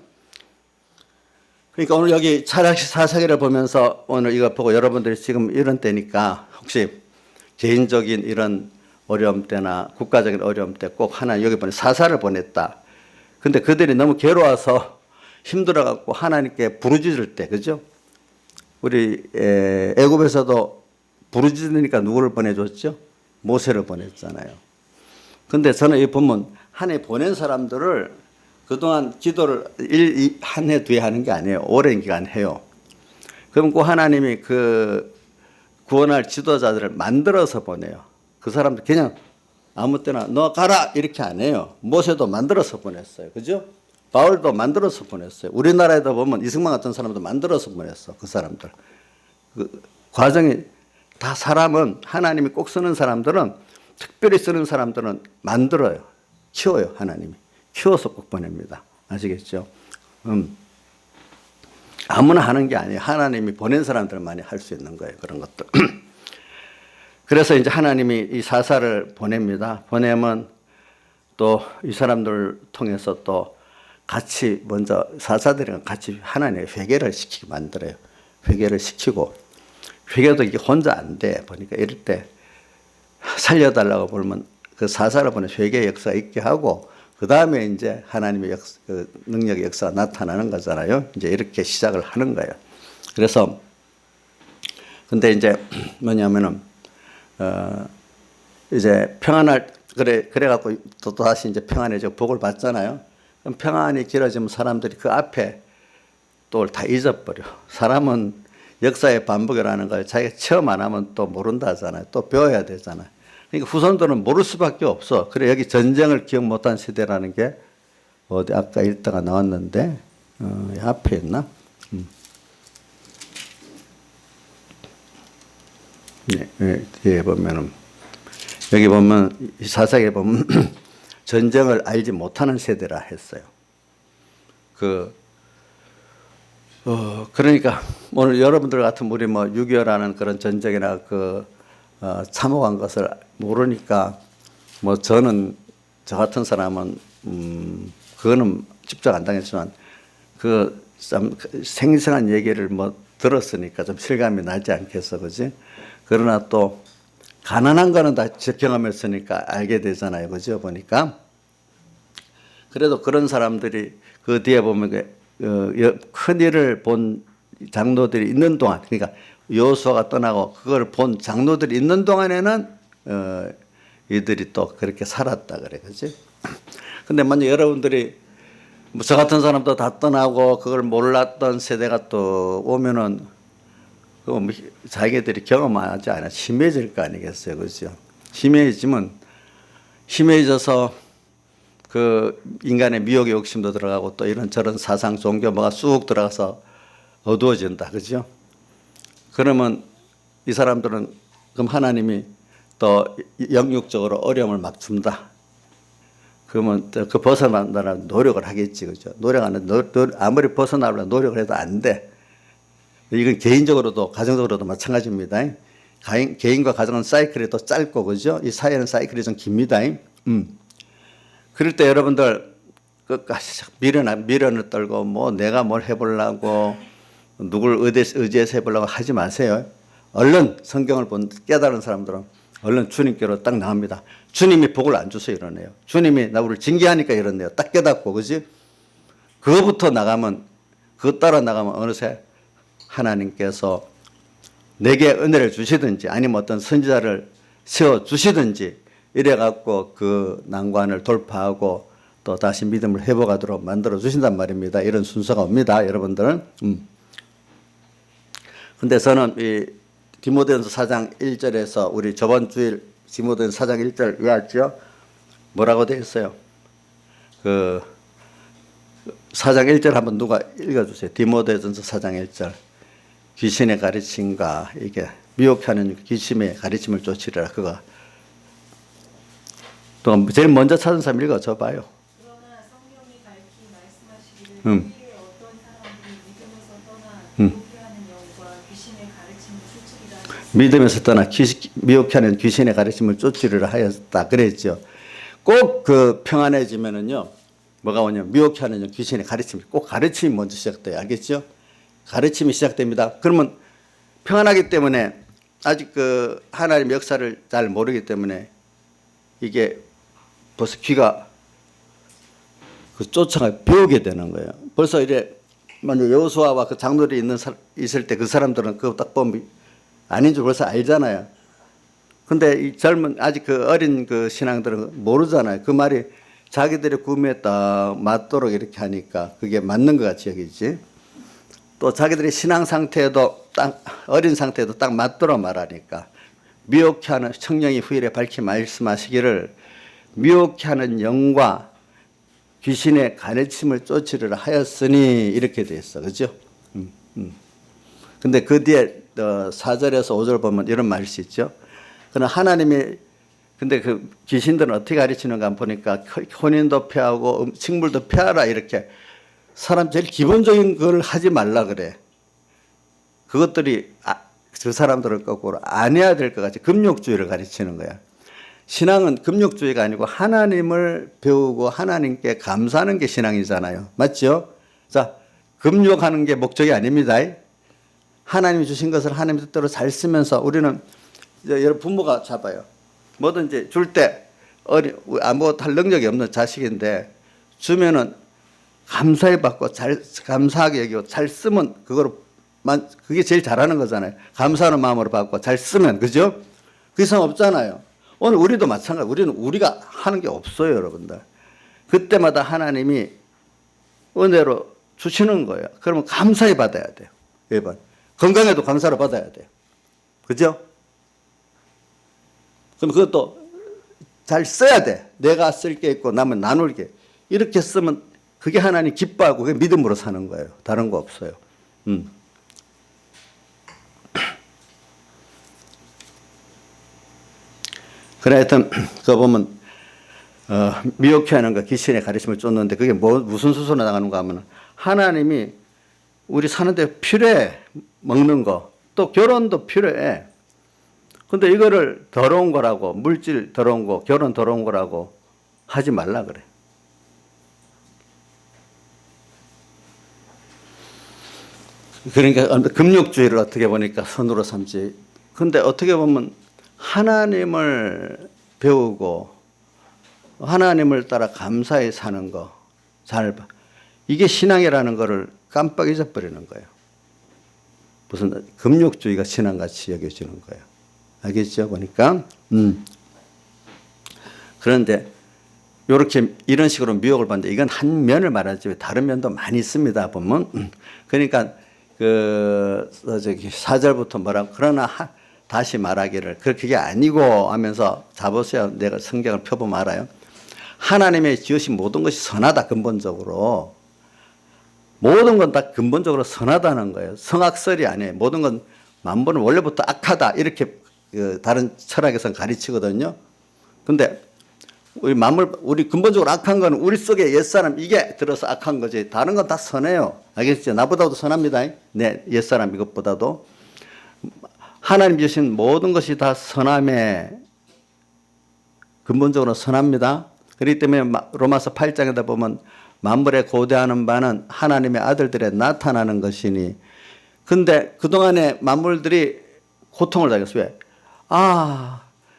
S1: 그러니까 오늘 여기 철학시 사사기를 보면서 오늘 이거 보고 여러분들이 지금 이런 때니까 혹시 개인적인 이런 어려움 때나 국가적인 어려움 때 꼭 하나 여기 보내 사사를 보냈다. 근데 그들이 너무 괴로워서 힘들어갖고 하나님께 부르짖을 때, 그죠? 우리 애굽에서도 부르짖으니까 누구를 보내줬죠? 모세를 보냈잖아요. 근데 저는 이 본문 한 해 보낸 사람들을 그동안 기도를 한 해 뒤에 하는 게 아니에요. 오랜 기간 해요. 그럼 그 하나님이 그 구원할 지도자들을 만들어서 보내요. 그 사람들 그냥 아무 때나 너 가라 이렇게 안 해요. 모세도 만들어서 보냈어요. 그죠? 바울도 만들어서 보냈어요. 우리나라에도 보면 이승만 같은 사람도 만들어서 보냈어. 그 사람들. 그 과정이 다 사람은 하나님이 꼭 쓰는 사람들은 특별히 쓰는 사람들은 만들어요. 키워요. 하나님이. 키워서 꼭 보냅니다. 아시겠죠? 아무나 하는 게 아니에요. 하나님이 보낸 사람들만이 할 수 있는 거예요. 그런 것들. 그래서 이제 하나님이 이 사사를 보냅니다. 보내면 또 이 사람들을 통해서 또 같이 먼저 사사들이랑 같이 하나님의 회개를 시키게 만들어요. 회개를 시키고 회개도 이게 혼자 안 돼. 보니까 이럴 때 살려달라고 보면 그 사사를 보내 회개 역사가 있게 하고 그 다음에 이제 하나님의 그 능력의 역사가 나타나는 거잖아요. 이제 이렇게 시작을 하는 거예요. 그래서 근데 이제 뭐냐면은 이제 평안할 그래갖고 또 다시 이제 평안해지고 복을 받잖아요. 그럼 평안이 길어지면 사람들이 그 앞에 또 다 잊어버려. 사람은 역사의 반복이라는 걸 자기가 체험 안 하면 또 모른다 하잖아요. 또 배워야 되잖아요. 그러니까 후손들은 모를 수밖에 없어. 그래 여기 전쟁을 기억 못한 세대라는 게 어디 아까 읽다가 나왔는데 앞에 있나? 네, 뒤에 보면은 여기 보면 사사기에 보면 전쟁을 알지 못하는 세대라 했어요. 그러니까 오늘 여러분들 같은 우리 뭐 6.25라는 그런 전쟁이나 참혹한 것을 모르니까 뭐 저는 저 같은 사람은 그거는 집중 안 당했지만 그 참 생생한 얘기를 뭐 들었으니까 좀 실감이 나지 않겠어, 그지? 그러나 또 가난한 거는 다 경험했으니까 알게 되잖아요, 그죠? 보니까 그래도 그런 사람들이 그 뒤에 보면 큰 일을 본 장로들이 있는 동안, 그러니까 여호수아가 떠나고 그걸 본 장로들이 있는 동안에는 이들이 또 그렇게 살았다 그래, 그렇지? 근데 만약 여러분들이 뭐 저 같은 사람도 다 떠나고 그걸 몰랐던 세대가 또 오면은 자기들이 경험하지 않아 심해질 거 아니겠어요, 그렇죠? 심해져서 그 인간의 미혹의 욕심도 들어가고 또 이런 저런 사상 종교 뭐가 쑥 들어가서 어두워진다, 그죠? 그러면 이 사람들은 그럼 하나님이 또 영육적으로 어려움을 막 준다. 그러면 그 벗어나려고 노력을 하겠지, 그죠? 아무리 벗어나려고 노력을 해도 안 돼. 이건 개인적으로도 가정적으로도 마찬가지입니다. 개인과 가정은 사이클이 또 짧고, 그죠? 이 사회는 사이클이 좀 깁니다. 그럴 때 여러분들 끝까지 미련을 떨고 뭐 내가 뭘 해보려고 누굴 의지해서 해보려고 하지 마세요. 얼른 성경을 깨달은 사람들은 얼른 주님께로 딱 나옵니다. 주님이 복을 안 주서 이러네요. 주님이 우리를 징계하니까 이러네요. 딱 깨닫고, 그지? 그거부터 나가면, 그거 따라 나가면 어느새 하나님께서 내게 은혜를 주시든지 아니면 어떤 선지자를 세워주시든지 이래갖고 그 난관을 돌파하고 또 다시 믿음을 회복하도록 만들어주신단 말입니다. 이런 순서가 옵니다. 여러분들은. 근데 저는 이 디모데전서 4장 1절에서 우리 저번 주일 디모데전서 4장 1절 외웠죠? 뭐라고 되어 있어요? 4장 1절 한번 누가 읽어주세요. 디모데전서 4장 1절. 귀신의 가르침과 이게 미혹하는 귀신의 가르침을 쫓으리라. 그거. 또 제일 먼저 찾은 사람 읽어줘 봐요.
S2: 그러나 성령이 밝히 말씀하시기를 너희의 어떤 사람들이 믿음에서 떠나 미혹하는 영과 귀신의 가르침을 쫓으리라.
S1: 믿음에서 떠나 미혹하는 귀신의 가르침을 쫓으리라 하였다 그랬죠. 꼭 그 평안해지면은요 뭐가 오냐면 미혹하는 귀신의 가르침, 꼭 가르침이 먼저 시작돼요. 알겠죠? 가르침이 시작됩니다. 그러면 평안하기 때문에 아직 그 하나님의 역사를 잘 모르기 때문에 이게 벌써 귀가 쫓아가 배우게 되는 거예요. 벌써 이래 만약 여호수아와 그 장로들이 있을 때 그 사람들은 그거 딱 보면 아닌 줄 벌써 알잖아요. 근데 이 젊은 아직 그 어린 그 신앙들은 모르잖아요. 그 말이 자기들의 구미에 딱 맞도록 이렇게 하니까 그게 맞는 것 같이 여기지. 또 자기들의 신앙 상태에도 딱 어린 상태에도 딱 맞도록 말하니까 미혹해 하는 성령이 후일에 밝히 말씀하시기를 미혹해 하는 영과 귀신의 가르침을 쫓으리라 하였으니 이렇게 돼 있어. 그죠? 근데 그 뒤에 4절에서 5절 보면 이런 말이 있죠. 그러나 하나님이 근데 그 귀신들은 어떻게 가르치는가 보니까 혼인도 폐하고 식물도 폐하라 이렇게 사람 제일 기본적인 걸 하지 말라 그래. 그것들이 그 사람들을 거꾸로 안 해야 될 것 같이 금욕주의를 가르치는 거야. 신앙은 금욕주의가 아니고 하나님을 배우고 하나님께 감사하는 게 신앙이잖아요. 맞죠? 자, 금욕하는 게 목적이 아닙니다. 하나님이 주신 것을 하나님 뜻대로 잘 쓰면서 우리는 이제 여러 부모가 잡아요. 뭐든지 줄 때 아무것도 할 능력이 없는 자식인데 주면은 감사히 받고 잘 감사하게 여기고 잘 쓰면 그게 제일 잘하는 거잖아요. 감사하는 마음으로 받고 잘 쓰면 그죠? 그 이상 없잖아요. 오늘 우리도 마찬가지. 우리가 하는 게 없어요, 여러분들. 그때마다 하나님이 은혜로 주시는 거예요. 그러면 감사히 받아야 돼요. 1번. 건강에도 감사로 받아야 돼요. 그죠? 그럼 그것도 잘 써야 돼. 내가 쓸 게 있고 남은 나눌 게. 이렇게 쓰면 그게 하나님 기뻐하고 그게 믿음으로 사는 거예요. 다른 거 없어요. 그래 하여튼 그거 보면 미혹해 하는 거 귀신의 가르침을 쫓는데 그게 무슨 수소나 나가는가 하면 하나님이 우리 사는데 필요해. 먹는 거. 또 결혼도 필요해. 근데 이거를 더러운 거라고 물질 더러운 거 결혼 더러운 거라고 하지 말라 그래. 그러니까 금욕주의를 어떻게 보니까 선으로 삼지. 근데 어떻게 보면 하나님을 배우고 하나님을 따라 감사히 사는 거 잘 봐. 이게 신앙이라는 거를 깜빡 잊어버리는 거예요. 무슨 금욕주의가 신앙같이 여겨지는 거예요. 알겠죠? 보니까. 그런데 이렇게 이런 식으로 미혹을 받는데 이건 한 면을 말하지 다른 면도 많이 있습니다. 보면. 그러니까 저기 4절부터 뭐라고 그러나 다시 말하기를 그게 아니고 하면서 잡으세요. 내가 성경을 펴보면 알아요. 하나님의 지으신 모든 것이 선하다 근본적으로. 모든 건 다 근본적으로 선하다는 거예요. 성악설이 아니에요. 모든 건 만물은 원래부터 악하다 이렇게 다른 철학에서는 가르치거든요. 근데 우리 근본적으로 악한 건 우리 속에 옛사람 이게 들어서 악한 거지. 다른 건 다 선해요. 알겠죠? 나보다도 선합니다. 네, 옛사람 이것보다도. 하나님 주신 모든 것이 다 선함에 근본적으로 선합니다. 그렇기 때문에 로마서 8장에다 보면 만물에 고대하는 바는 하나님의 아들들에 나타나는 것이니. 근데 그동안에 만물들이 고통을 당했어요. 왜?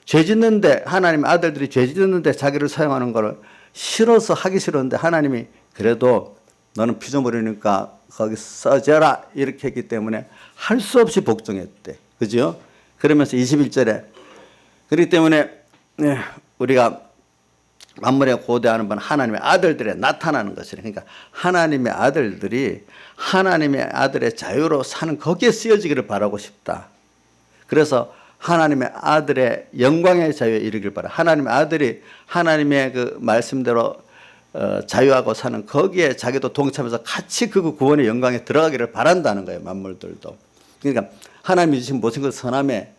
S1: 죄 짓는데 하나님의 아들들이 죄 짓는데 자기를 사용하는 걸 싫어서 하기 싫었는데 하나님이 그래도 너는 피조물이니까 거기 써져라 이렇게 했기 때문에 할 수 없이 복종했대. 그죠? 그러면서 21절에 그렇기 때문에 우리가 만물에 고대하는 건 하나님의 아들들에 나타나는 것이래. 그러니까 하나님의 아들들이 하나님의 아들의 자유로 사는 거기에 쓰여지기를 바라고 싶다. 그래서 하나님의 아들의 영광의 자유에 이르길 바라. 하나님의 아들이 하나님의 그 말씀대로 자유하고 사는 거기에 자기도 동참해서 같이 그 구원의 영광에 들어가기를 바란다는 거예요. 만물들도. 그러니까 하나님이 주신 모든 것 선함에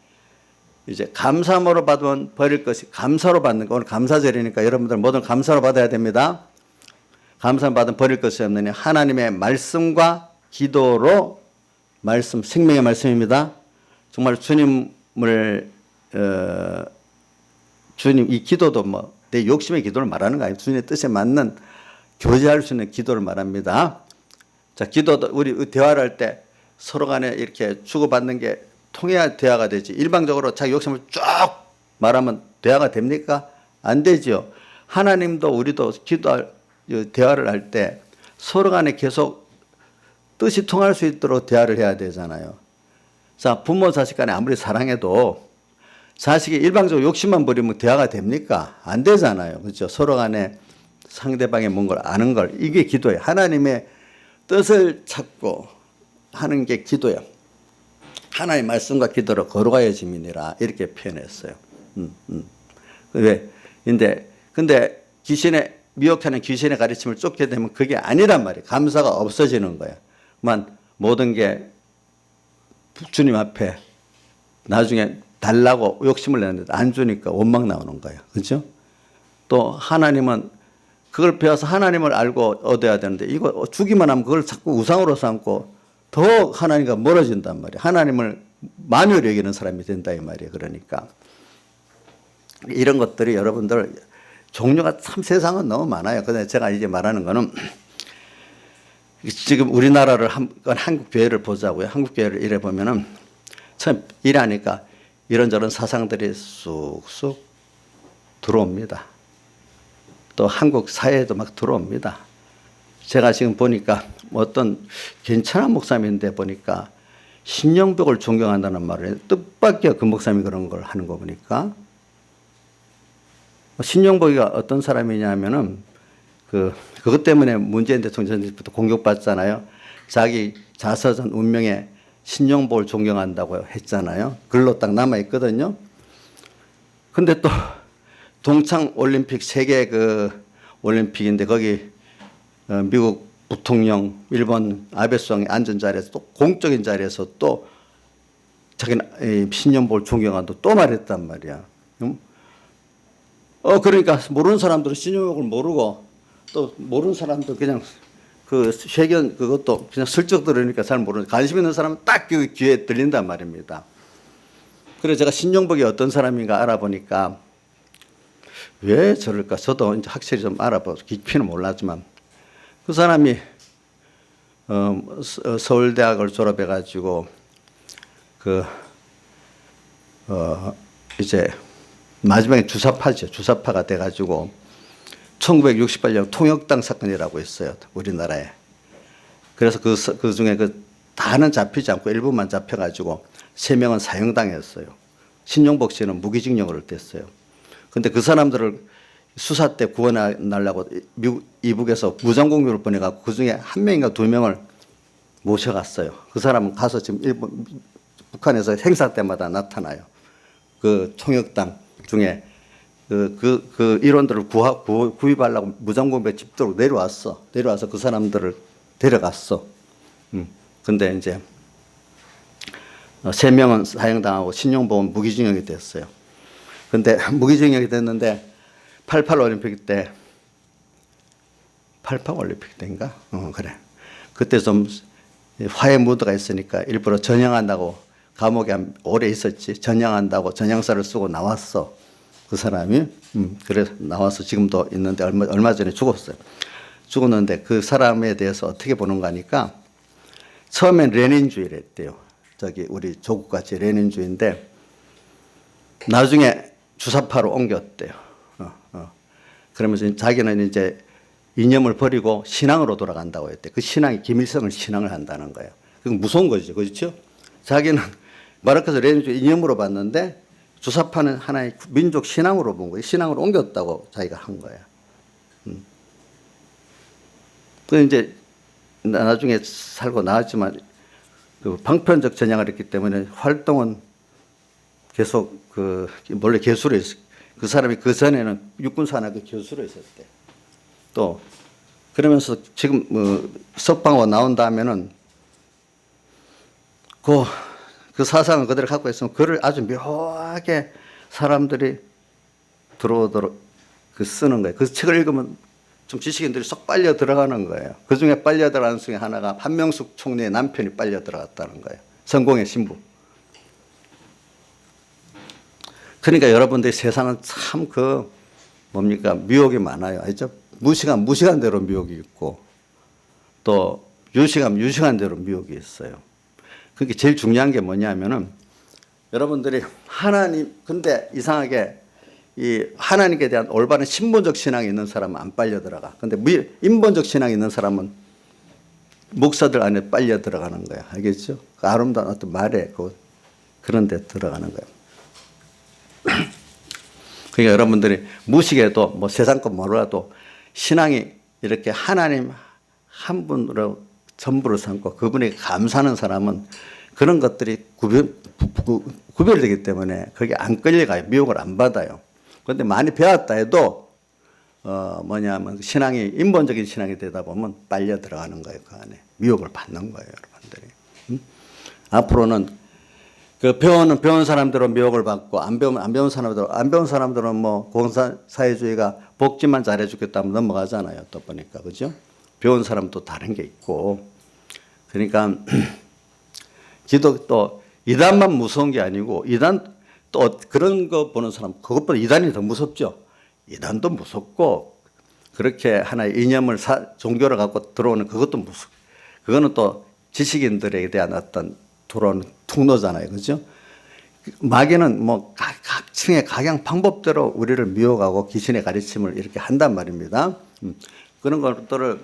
S1: 이제 감사함으로 받으면 버릴 것이 감사로 받는 거. 오늘 감사절이니까 여러분들 모든 감사로 받아야 됩니다. 감사를 받으면 버릴 것이 없느니 하나님의 말씀과 기도로 말씀 생명의 말씀입니다. 정말 주님을 주님 이 기도도 뭐 내 욕심의 기도를 말하는 거 아니에요. 주님의 뜻에 맞는 교제할 수 있는 기도를 말합니다. 자, 기도도 우리 대화를 할 때 서로 간에 이렇게 주고받는 게 통해야 대화가 되지. 일방적으로 자기 욕심을 쭉 말하면 대화가 됩니까? 안 되죠. 하나님도 우리도 대화를 할 때 서로 간에 계속 뜻이 통할 수 있도록 대화를 해야 되잖아요. 자, 부모 자식 간에 아무리 사랑해도 자식이 일방적으로 욕심만 부리면 대화가 됩니까? 안 되잖아요. 그렇죠? 서로 간에 상대방의 뭔 걸 아는 걸, 이게 기도예요. 하나님의 뜻을 찾고 하는 게 기도예요. 하나님의 말씀과 기도로 거룩하여짐이니라 이렇게 표현했어요. 왜? 근데 귀신의 미혹하는 귀신의 가르침을 쫓게 되면 그게 아니란 말이에요. 감사가 없어지는 거예요. 모든 게 주님 앞에 나중에 달라고 욕심을 내는데 안 주니까 원망 나오는 거예요. 그렇죠? 또 하나님은 그걸 배워서 하나님을 알고 얻어야 되는데 이거 주기만 하면 그걸 자꾸 우상으로 삼고 더 하나님과 멀어진단 말이에요. 하나님을 만유로 여기는 사람이 된다 이 말이에요. 그러니까 이런 것들이 여러분들 종류가 참 세상은 너무 많아요. 근데 제가 이제 말하는 거는 지금 우리나라를 한국 교회를 보자고요. 한국 교회를 이래 보면은 참 일하니까 이런저런 사상들이 쑥쑥 들어옵니다. 또 한국 사회에도 막 들어옵니다. 제가 지금 보니까 어떤 괜찮은 목사님인데 보니까 신령복을 존경한다는 말을 뜻밖의 그 목사님이 그런 걸 하는 거 보니까 신령복이가 어떤 사람이냐면은 그것 때문에 문재인 대통령부터 공격받잖아요. 자기 자서전 운명에 신령복을 존경한다고 했잖아요. 글로 딱 남아 있거든요. 근데 또 동창 올림픽 세계 올림픽인데 거기 미국 부통령 일본 아베 수상이 앉은 자리에서 또 공적인 자리에서 또 자기는 신령복을 존경한다고 또 말했단 말이야. 그러니까 모르는 사람들은 신령복을 모르고 또 모르는 사람들 그냥 그 쇄견 그것도 그냥 슬쩍 들으니까 잘 모르는 관심 있는 사람은 딱 그 귀에 들린단 말입니다. 그래서 제가 신령복이 어떤 사람인가 알아보니까 왜 저럴까 저도 이제 확실히 좀 알아보고 깊이는 몰랐지만 그 사람이 서울대학을 졸업해가지고 이제 마지막에 주사파가 돼가지고 1968년 통역당 사건이라고 있어요. 우리나라에. 그래서 그 중에 다는 잡히지 않고 일부만 잡혀가지고 3명은 사형당했어요. 신용복 씨는 무기징역을 뗐어요. 근데 그 사람들을 수사 때 구원하려고 이북에서 무장공비를 보내갖고 그 중에 1명인가 2명을 모셔갔어요. 그 사람은 가서 지금 북한에서 행사 때마다 나타나요. 그 통역당 중에 그 일원들을 구입하려고 무장공비에 집도로 내려와서 그 사람들을 데려갔어. 근데 이제 3명은 사형당하고 신용복은 무기징역이 됐어요. 근데 무기징역이 됐는데 88 올림픽 때 88 올림픽 때인가? 그래. 그때 좀 화해 무드가 있으니까 일부러 전향한다고 감옥에 오래 있었지. 전향한다고 전향서를 쓰고 나왔어. 그 사람이. 그래서 나와서 지금도 있는데 얼마 전에 죽었어요. 죽었는데 그 사람에 대해서 어떻게 보는가 하니까 처음엔 레닌주의를 했대요. 저기 우리 조국같이 레닌주의인데 나중에 주사파로 옮겼대요. 그러면서 자기는 이제 이념을 버리고 신앙으로 돌아간다고 했대. 그 신앙이 김일성을 신앙을 한다는 거예요. 그건 무서운 거죠. 그렇죠? 자기는 마르크스 레닌주의 이념으로 봤는데 주사파는 하나의 민족 신앙으로 본 거예요. 신앙으로 옮겼다고 자기가 한 거예요. 그 이제 나중에 살고 나왔지만 그 방편적 전향을 했기 때문에 활동은 계속 원래 교수로 했어요. 그 사람이 그 전에는 육군산학의 교수로 있었대. 또 그러면서 지금 석방하고 나온 다음에는 그 사상을 그대로 갖고 있으면 글을 아주 묘하게 사람들이 들어오도록 쓰는 거예요. 그 책을 읽으면 좀 지식인들이 쏙 빨려 들어가는 거예요. 그 중에 빨려 들어가는 중에 하나가 한명숙 총리의 남편이 빨려 들어갔다는 거예요. 성공의 신부. 그러니까 여러분들이 세상은 참 미혹이 많아요. 알죠? 무시간대로 미혹이 있고 또 유시간대로 미혹이 있어요. 그게 제일 중요한 게 뭐냐면은 여러분들이 근데 이상하게 이 하나님께 대한 올바른 신본적 신앙이 있는 사람은 안 빨려 들어가. 근데 인본적 신앙이 있는 사람은 목사들 안에 빨려 들어가는 거야. 알겠죠? 그 아름다운 어떤 말에 그런 데 들어가는 거예요. 그러니까 여러분들이 무식해도 뭐 세상 것 모르라도 신앙이 이렇게 하나님 한 분으로 전부를 삼고 그분에게 감사하는 사람은 그런 것들이 구별되기 때문에 거기 안 끌려가요. 미혹을 안 받아요. 그런데 많이 배웠다 해도 뭐냐면 신앙이 인본적인 신앙이 되다 보면 빨려 들어가는 거예요. 그 안에 미혹을 받는 거예요, 여러분들이. 앞으로는 그 배운 사람들은 미혹을 받고 안 배운 사람들은 뭐 공사사회주의가 복지만 잘해주겠다면 넘어가잖아요. 또 보니까 그죠? 배운 사람도 다른 게 있고 그러니까 기독 또 이단만 무서운 게 아니고 이단 또 그런 거 보는 사람 그것보다 이단이 더 무섭죠. 이단도 무섭고 그렇게 하나의 이념을 종교를 갖고 들어오는 그것도 무섭고 그거는 또 지식인들에 대한 어떤 들어오는 통로잖아요. 그죠? 마귀는 뭐 각층의 각양 방법대로 우리를 미혹하고 귀신의 가르침을 이렇게 한단 말입니다. 그런 것들을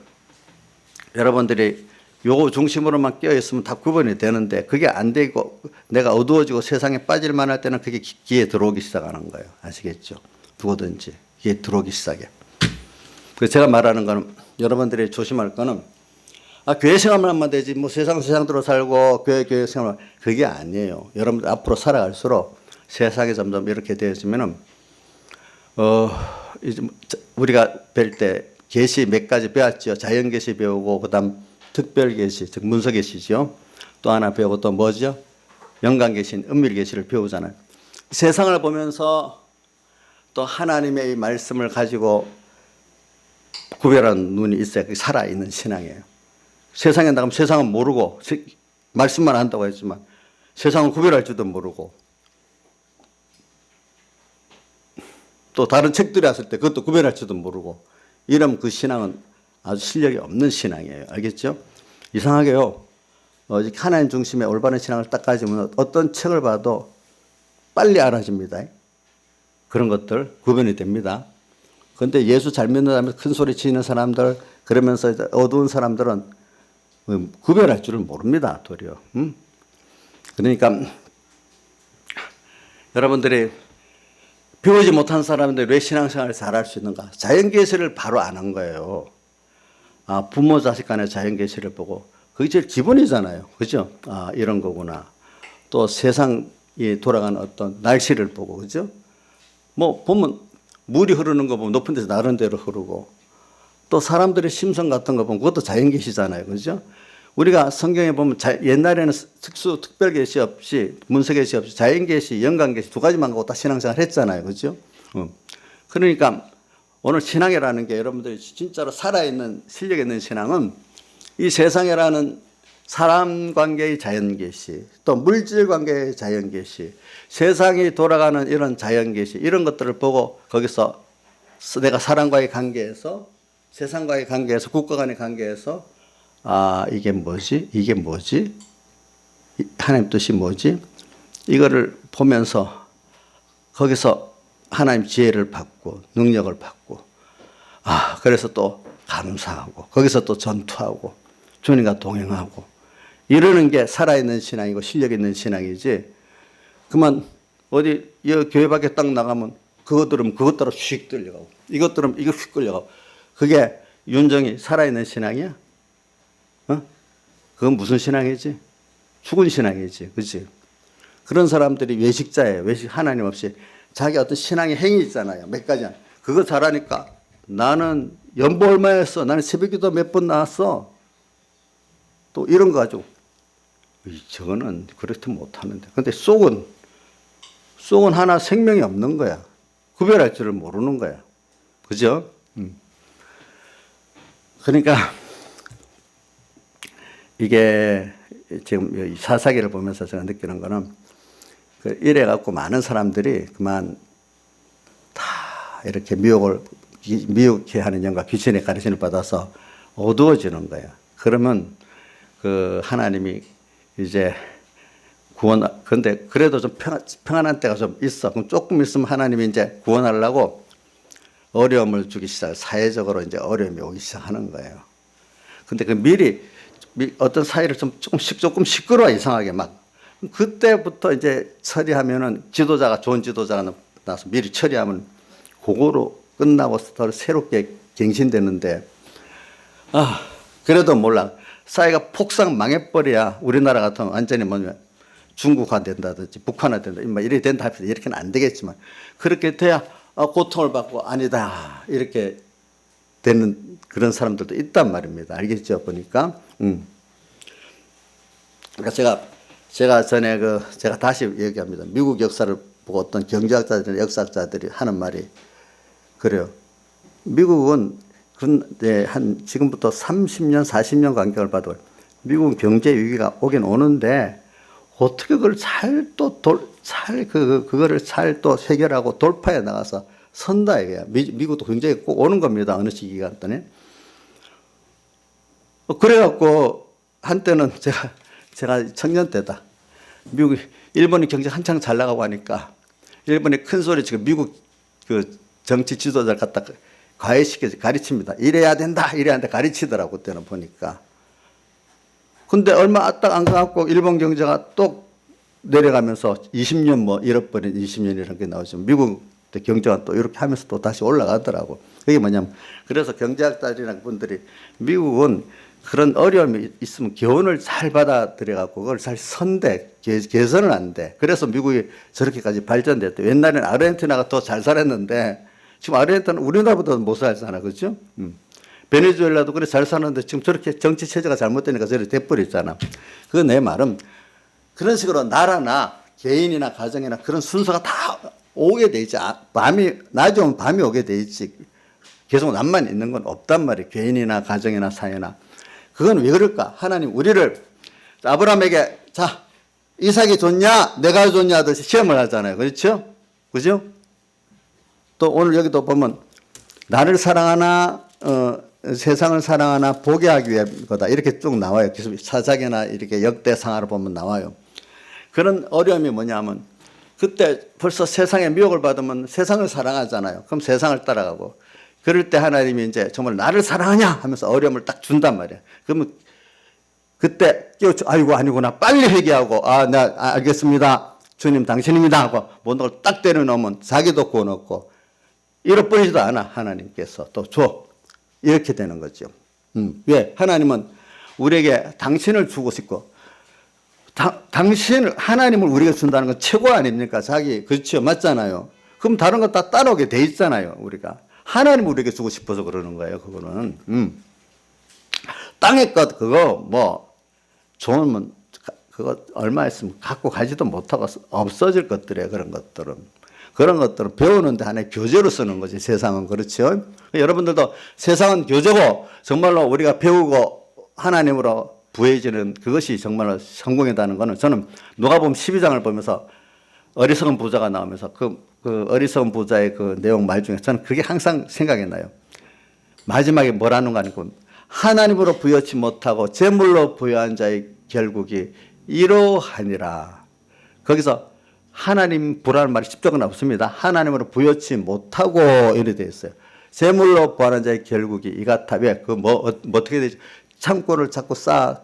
S1: 여러분들이 요거 중심으로만 끼어 있으면 다 구분이 되는데 그게 안 되고 내가 어두워지고 세상에 빠질 만할 때는 그게 귀에 들어오기 시작하는 거예요. 아시겠죠? 누구든지 귀에 들어오기 시작해. 그래서 제가 말하는 거는 여러분들이 조심할 거는 교회 생활만 하면 되지 뭐 세상대로 살고 교회 생활 그게 아니에요. 여러분들 앞으로 살아갈수록 세상이 점점 이렇게 되어지면은 이제 우리가 뵐 때 계시 몇 가지 배웠죠. 자연 계시 배우고 그다음 특별 계시 즉 문서 계시죠. 또 하나 배우고 또 뭐죠? 영광 계시, 은밀 계시를 배우잖아요. 세상을 보면서 또 하나님의 이 말씀을 가지고 구별하는 눈이 있어야 살아있는 신앙이에요. 세상에 나가면 세상은 모르고 말씀만 한다고 했지만 세상은 구별할 줄도 모르고 또 다른 책들이 왔을 때 그것도 구별할 줄도 모르고 이러면 그 신앙은 아주 실력이 없는 신앙이에요. 알겠죠? 이상하게요. 하나님 중심의 올바른 신앙을 딱 가지면 어떤 책을 봐도 빨리 알아집니다. 그런 것들 구별이 됩니다. 그런데 예수 잘 믿는 사람들 큰 소리 치는 사람들 그러면서 어두운 사람들은 구별할 줄을 모릅니다. 도리어. 그러니까 여러분들이 배우지 못한 사람들이 왜 신앙생활을 잘할 수 있는가? 자연계시를 바로 아는 거예요. 부모 자식 간의 자연계시를 보고 그게 제일 기본이잖아요. 그죠? 이런 거구나. 또 세상이 돌아가는 어떤 날씨를 보고 그죠? 뭐 보면 물이 흐르는 거 보면 높은 데서 나름대로 흐르고 또 사람들의 심성 같은 거 보면 그것도 자연계시잖아요. 그죠? 우리가 성경에 보면 옛날에는 특별계시 없이 문서계시 없이 자연계시, 영광계시 두 가지만 갖고 다 신앙생활 했잖아요. 그죠? 그러니까 오늘 신앙이라는 게 여러분들이 진짜로 살아있는 실력 있는 신앙은 이 세상이라는 사람 관계의 자연계시 또 물질 관계의 자연계시 세상이 돌아가는 이런 자연계시 이런 것들을 보고 거기서 내가 사람과의 관계에서 세상과의 관계에서 국가 간의 관계에서 이게 뭐지? 이게 뭐지? 하나님 뜻이 뭐지? 이거를 보면서 거기서 하나님 지혜를 받고 능력을 받고 그래서 또 감사하고 거기서 또 전투하고 주님과 동행하고 이러는 게 살아있는 신앙이고 실력 있는 신앙이지 그만 어디 교회 밖에 딱 나가면 그것 들으면 그것 따라 휙 끌려가고 이것 들으면 이거 휙 끌려가고 그게 윤정이 살아있는 신앙이야? 그건 무슨 신앙이지? 죽은 신앙이지. 그렇지? 그런 사람들이 외식자예요. 외식 하나님 없이 자기 어떤 신앙의 행위 있잖아요. 몇 가지. 그거 잘하니까 나는 연보 얼마였어? 나는 새벽기도 몇 번 나왔어? 또 이런 거 가지고 저거는 그렇게 못하는데. 근데 속은 하나 생명이 없는 거야. 구별할 줄을 모르는 거야. 그죠? 그러니까 이게 지금 사사기를 보면서 제가 느끼는 거는 이래 갖고 많은 사람들이 그만 다 이렇게 미혹해 하는 영과 귀신의 가르침을 받아서 어두워지는 거야. 그러면 그 하나님이 이제 그런데 그래도 좀 평안한 때가 좀 있어. 그럼 조금 있으면 하나님이 이제 구원하려고 어려움을 주기 시작, 사회적으로 이제 어려움이 오기 시작하는 거예요. 근데 그 미리 어떤 사회를 조금 시끄러워 이상하게 막 그때부터 이제 처리하면은 지도자가 좋은 지도자가 나서 미리 처리하면 그거로 끝나고 더 새롭게 갱신되는데 그래도 몰라. 사회가 폭삭 망해버려야 우리나라 같으면 완전히 뭐냐면 중국화 된다든지 북한화 된다. 이래 된다 합시다. 이렇게는 안 되겠지만 그렇게 돼야 고통을 받고 아니다. 이렇게 되는 그런 사람들도 있단 말입니다. 알겠죠? 보니까. 그러니까 제가 전에 제가 다시 얘기합니다. 미국 역사를 보고 어떤 경제학자들이나 역사학자들이 하는 말이 그래요. 미국은 한 지금부터 30년, 40년 간격을 봐도 미국은 경제 위기가 오긴 오는데 어떻게 그걸 그거를 잘 또 해결하고 돌파해 나가서 선다 이거야. 미국도 굉장히 꼭 오는 겁니다. 어느 시기가 갔더니. 그래갖고 한때는 제가 청년 때다. 일본이 경제 한창 잘 나가고 하니까 일본이 큰 소리 지금 미국 그 정치 지도자를 갖다 과외시켜서 가르칩니다. 이래야 된다, 이래야 된다 가르치더라고 그때는 보니까. 근데 얼마 딱 안 가고 일본 경제가 또 내려가면서 20년 뭐 잃어버린 20년 이런 게 나오죠. 미국 경제가 또 이렇게 하면서 또 다시 올라가더라고. 그게 뭐냐면 그래서 경제학자들이나 분들이 미국은 그런 어려움이 있으면 교훈을 잘 받아들여갖고 그걸 잘 선대, 개선은 안 돼. 그래서 미국이 저렇게까지 발전됐대. 옛날에는 아르헨티나가 더 잘 살았는데 지금 아르헨티나는 우리나라보다 못 살잖아. 그렇죠? 베네수엘라도 그래 잘 사는데 지금 저렇게 정치 체제가 잘못되니까 저렇게 돼버렸잖아. 그 내 말은 그런 식으로 나라나 개인이나 가정이나 그런 순서가 다 오게 돼 있지. 낮이 오면 밤이 오게 돼 있지. 계속 남만 있는 건 없단 말이에요. 개인이나 가정이나 사회나. 그건 왜 그럴까? 하나님 우리를 아브라함에게 자 이삭이 좋냐 내가 좋냐 하듯이 시험을 하잖아요. 그렇죠? 그죠? 또 오늘 여기도 보면 나를 사랑하나 세상을 사랑하나 보게 하기 위한 거다. 이렇게 쭉 나와요. 계속 사사기나 이렇게 역대상하를 보면 나와요. 그런 어려움이 뭐냐면 그때 벌써 세상에 미혹을 받으면 세상을 사랑하잖아요. 그럼 세상을 따라가고 그럴 때 하나님이 이제 정말 나를 사랑하냐 하면서 어려움을 딱 준단 말이에요. 그러면 그때 아이고 아니구나 빨리 회개하고 네 알겠습니다. 주님 당신입니다 하고 모든 걸 딱 때려놓으면 자기도 구원 얻고 잃어버리지도 않아. 하나님께서 또 줘. 이렇게 되는 거죠. 왜? 하나님은 우리에게 당신을 주고 싶고 하나님을 우리가 준다는 건 최고 아닙니까? 그렇죠. 맞잖아요. 그럼 다른 거 다 따라오게 돼 있잖아요. 우리가. 하나님을 우리에게 주고 싶어서 그러는 거예요. 그거는. 땅의 것 그거 뭐 좋으면 그거 얼마 있으면 갖고 가지도 못하고 없어질 것들이에요. 그런 것들은 배우는데 하나의 교재로 쓰는 거지. 세상은. 그렇죠. 여러분들도 세상은 교재고 정말로 우리가 배우고 하나님으로 부해지는 그것이 정말로 성공이라는 거는 저는 누가복음 12장을 보면서 어리석은 부자가 나오면서 그 어리석은 부자의 그 내용 말 중에 저는 그게 항상 생각이 나요. 마지막에 뭐라는 거 아니고 하나님으로 부여치 못하고 재물로 부여한 자의 결국이 이러하니라. 거기서 하나님 부라는 말이 10쪽은 없습니다. 하나님으로 부여치 못하고 이렇게 되어 있어요. 재물로 부하는 자의 결국이 이 같아. 왜? 어떻게 되지? 창고를 자꾸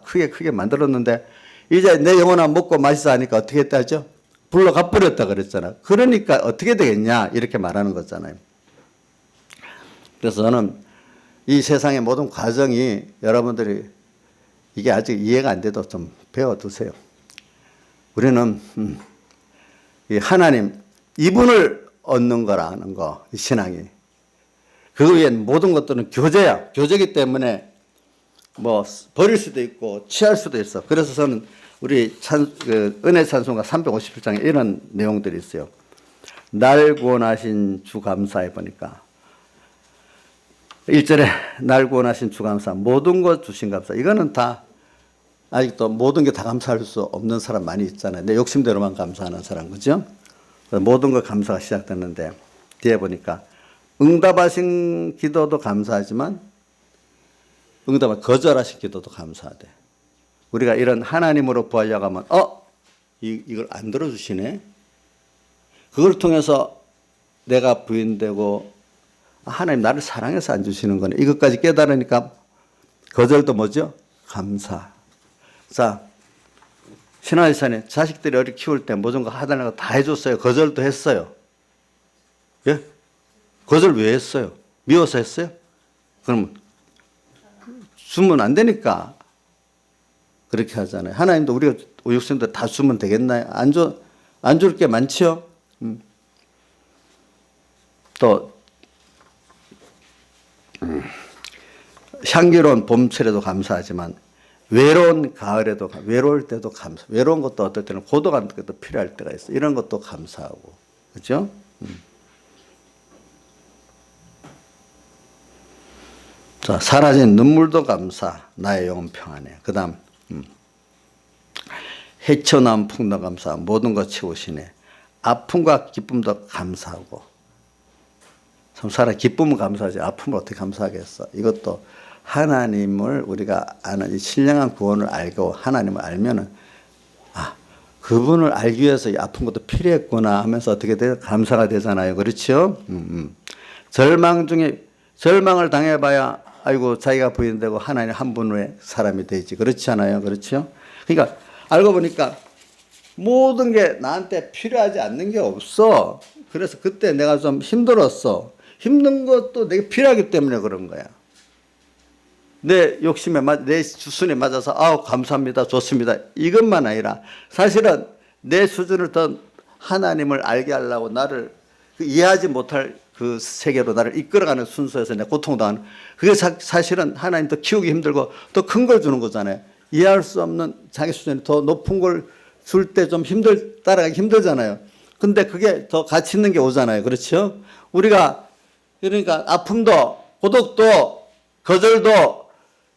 S1: 크게 만들었는데 이제 내 영혼아 먹고 마시자 하니까 어떻게 했다 하죠? 불러 가버렸다 그랬잖아. 그러니까 어떻게 되겠냐 이렇게 말하는 거잖아요. 그래서 저는 이 세상의 모든 과정이 여러분들이 이게 아직 이해가 안 돼도 좀 배워두세요. 우리는 이 하나님 이분을 얻는 거라는 거, 이 신앙이. 그 외엔 모든 것들은 교제야. 교제이기 때문에 뭐 버릴 수도 있고 취할 수도 있어. 그래서 저는 우리 은혜 찬송가 357장에 이런 내용들이 있어요. 날 구원하신 주 감사해 보니까 1절에 날 구원하신 주 감사, 모든 것 주신 감사. 이거는 다 아직도 모든 게 다 감사할 수 없는 사람 많이 있잖아요. 내 욕심대로만 감사하는 사람, 그죠? 모든 것 감사가 시작됐는데 뒤에 보니까 응답하신 기도도 감사하지만 거절하신 기도도 감사하대. 우리가 이런 하나님으로 부하려고 하면 이걸 안 들어주시네. 그걸 통해서 내가 부인되고 하나님 나를 사랑해서 안 주시는 거네. 이것까지 깨달으니까 거절도 뭐죠? 감사. 자, 신하이산에 자식들이 어리 키울 때 모든 거 하다는 거 다 해줬어요. 거절도 했어요. 예? 거절 왜 했어요? 미워서 했어요? 그러면 주면 안 되니까 그렇게 하잖아요. 하나님도 우리가 육신들 다 주면 되겠나요? 안 줄 게 많지요? 또 향기로운 봄철에도 감사하지만 외로운 가을에도 외로울 때도 감사. 외로운 것도 어떨 때는 고독한 것도 필요할 때가 있어. 이런 것도 감사하고, 그렇죠? 자, 사라진 눈물도 감사. 나의 영혼 평안해. 그다음 헤쳐나온 풍도 감사. 모든 것 채우시네. 아픔과 기쁨도 감사하고. 참 사람 기쁨은 감사하지 아픔을 어떻게 감사하겠어. 이것도 하나님을 우리가 아는 이 신령한 구원을 알고 하나님을 알면은 그분을 알기 위해서 이 아픈 것도 필요했구나 하면서 어떻게 돼요? 감사가 되잖아요. 그렇죠? 절망 중에 절망을 당해봐야 아이고 자기가 부인되고 하나님 한 분의 사람이 되지. 그렇지 않아요? 그렇죠? 그러니까 알고 보니까 모든 게 나한테 필요하지 않는 게 없어. 그래서 그때 내가 좀 힘들었어. 힘든 것도 내게 필요하기 때문에 그런 거야. 내 욕심에 내 수준에 맞아서 감사합니다, 좋습니다. 이것만 아니라 사실은 내 수준을 더 하나님을 알게 하려고 나를 이해하지 못할 그 세계로 나를 이끌어가는 순서에서 내가 고통당하는 그게 사실은 하나님 더 키우기 힘들고 더 큰 걸 주는 거잖아요. 이해할 수 없는 자기 수준이 더 높은 걸 줄 때 좀 따라가기 힘들잖아요. 근데 그게 더 가치 있는 게 오잖아요. 그렇죠? 우리가 그러니까 아픔도 고독도 거절도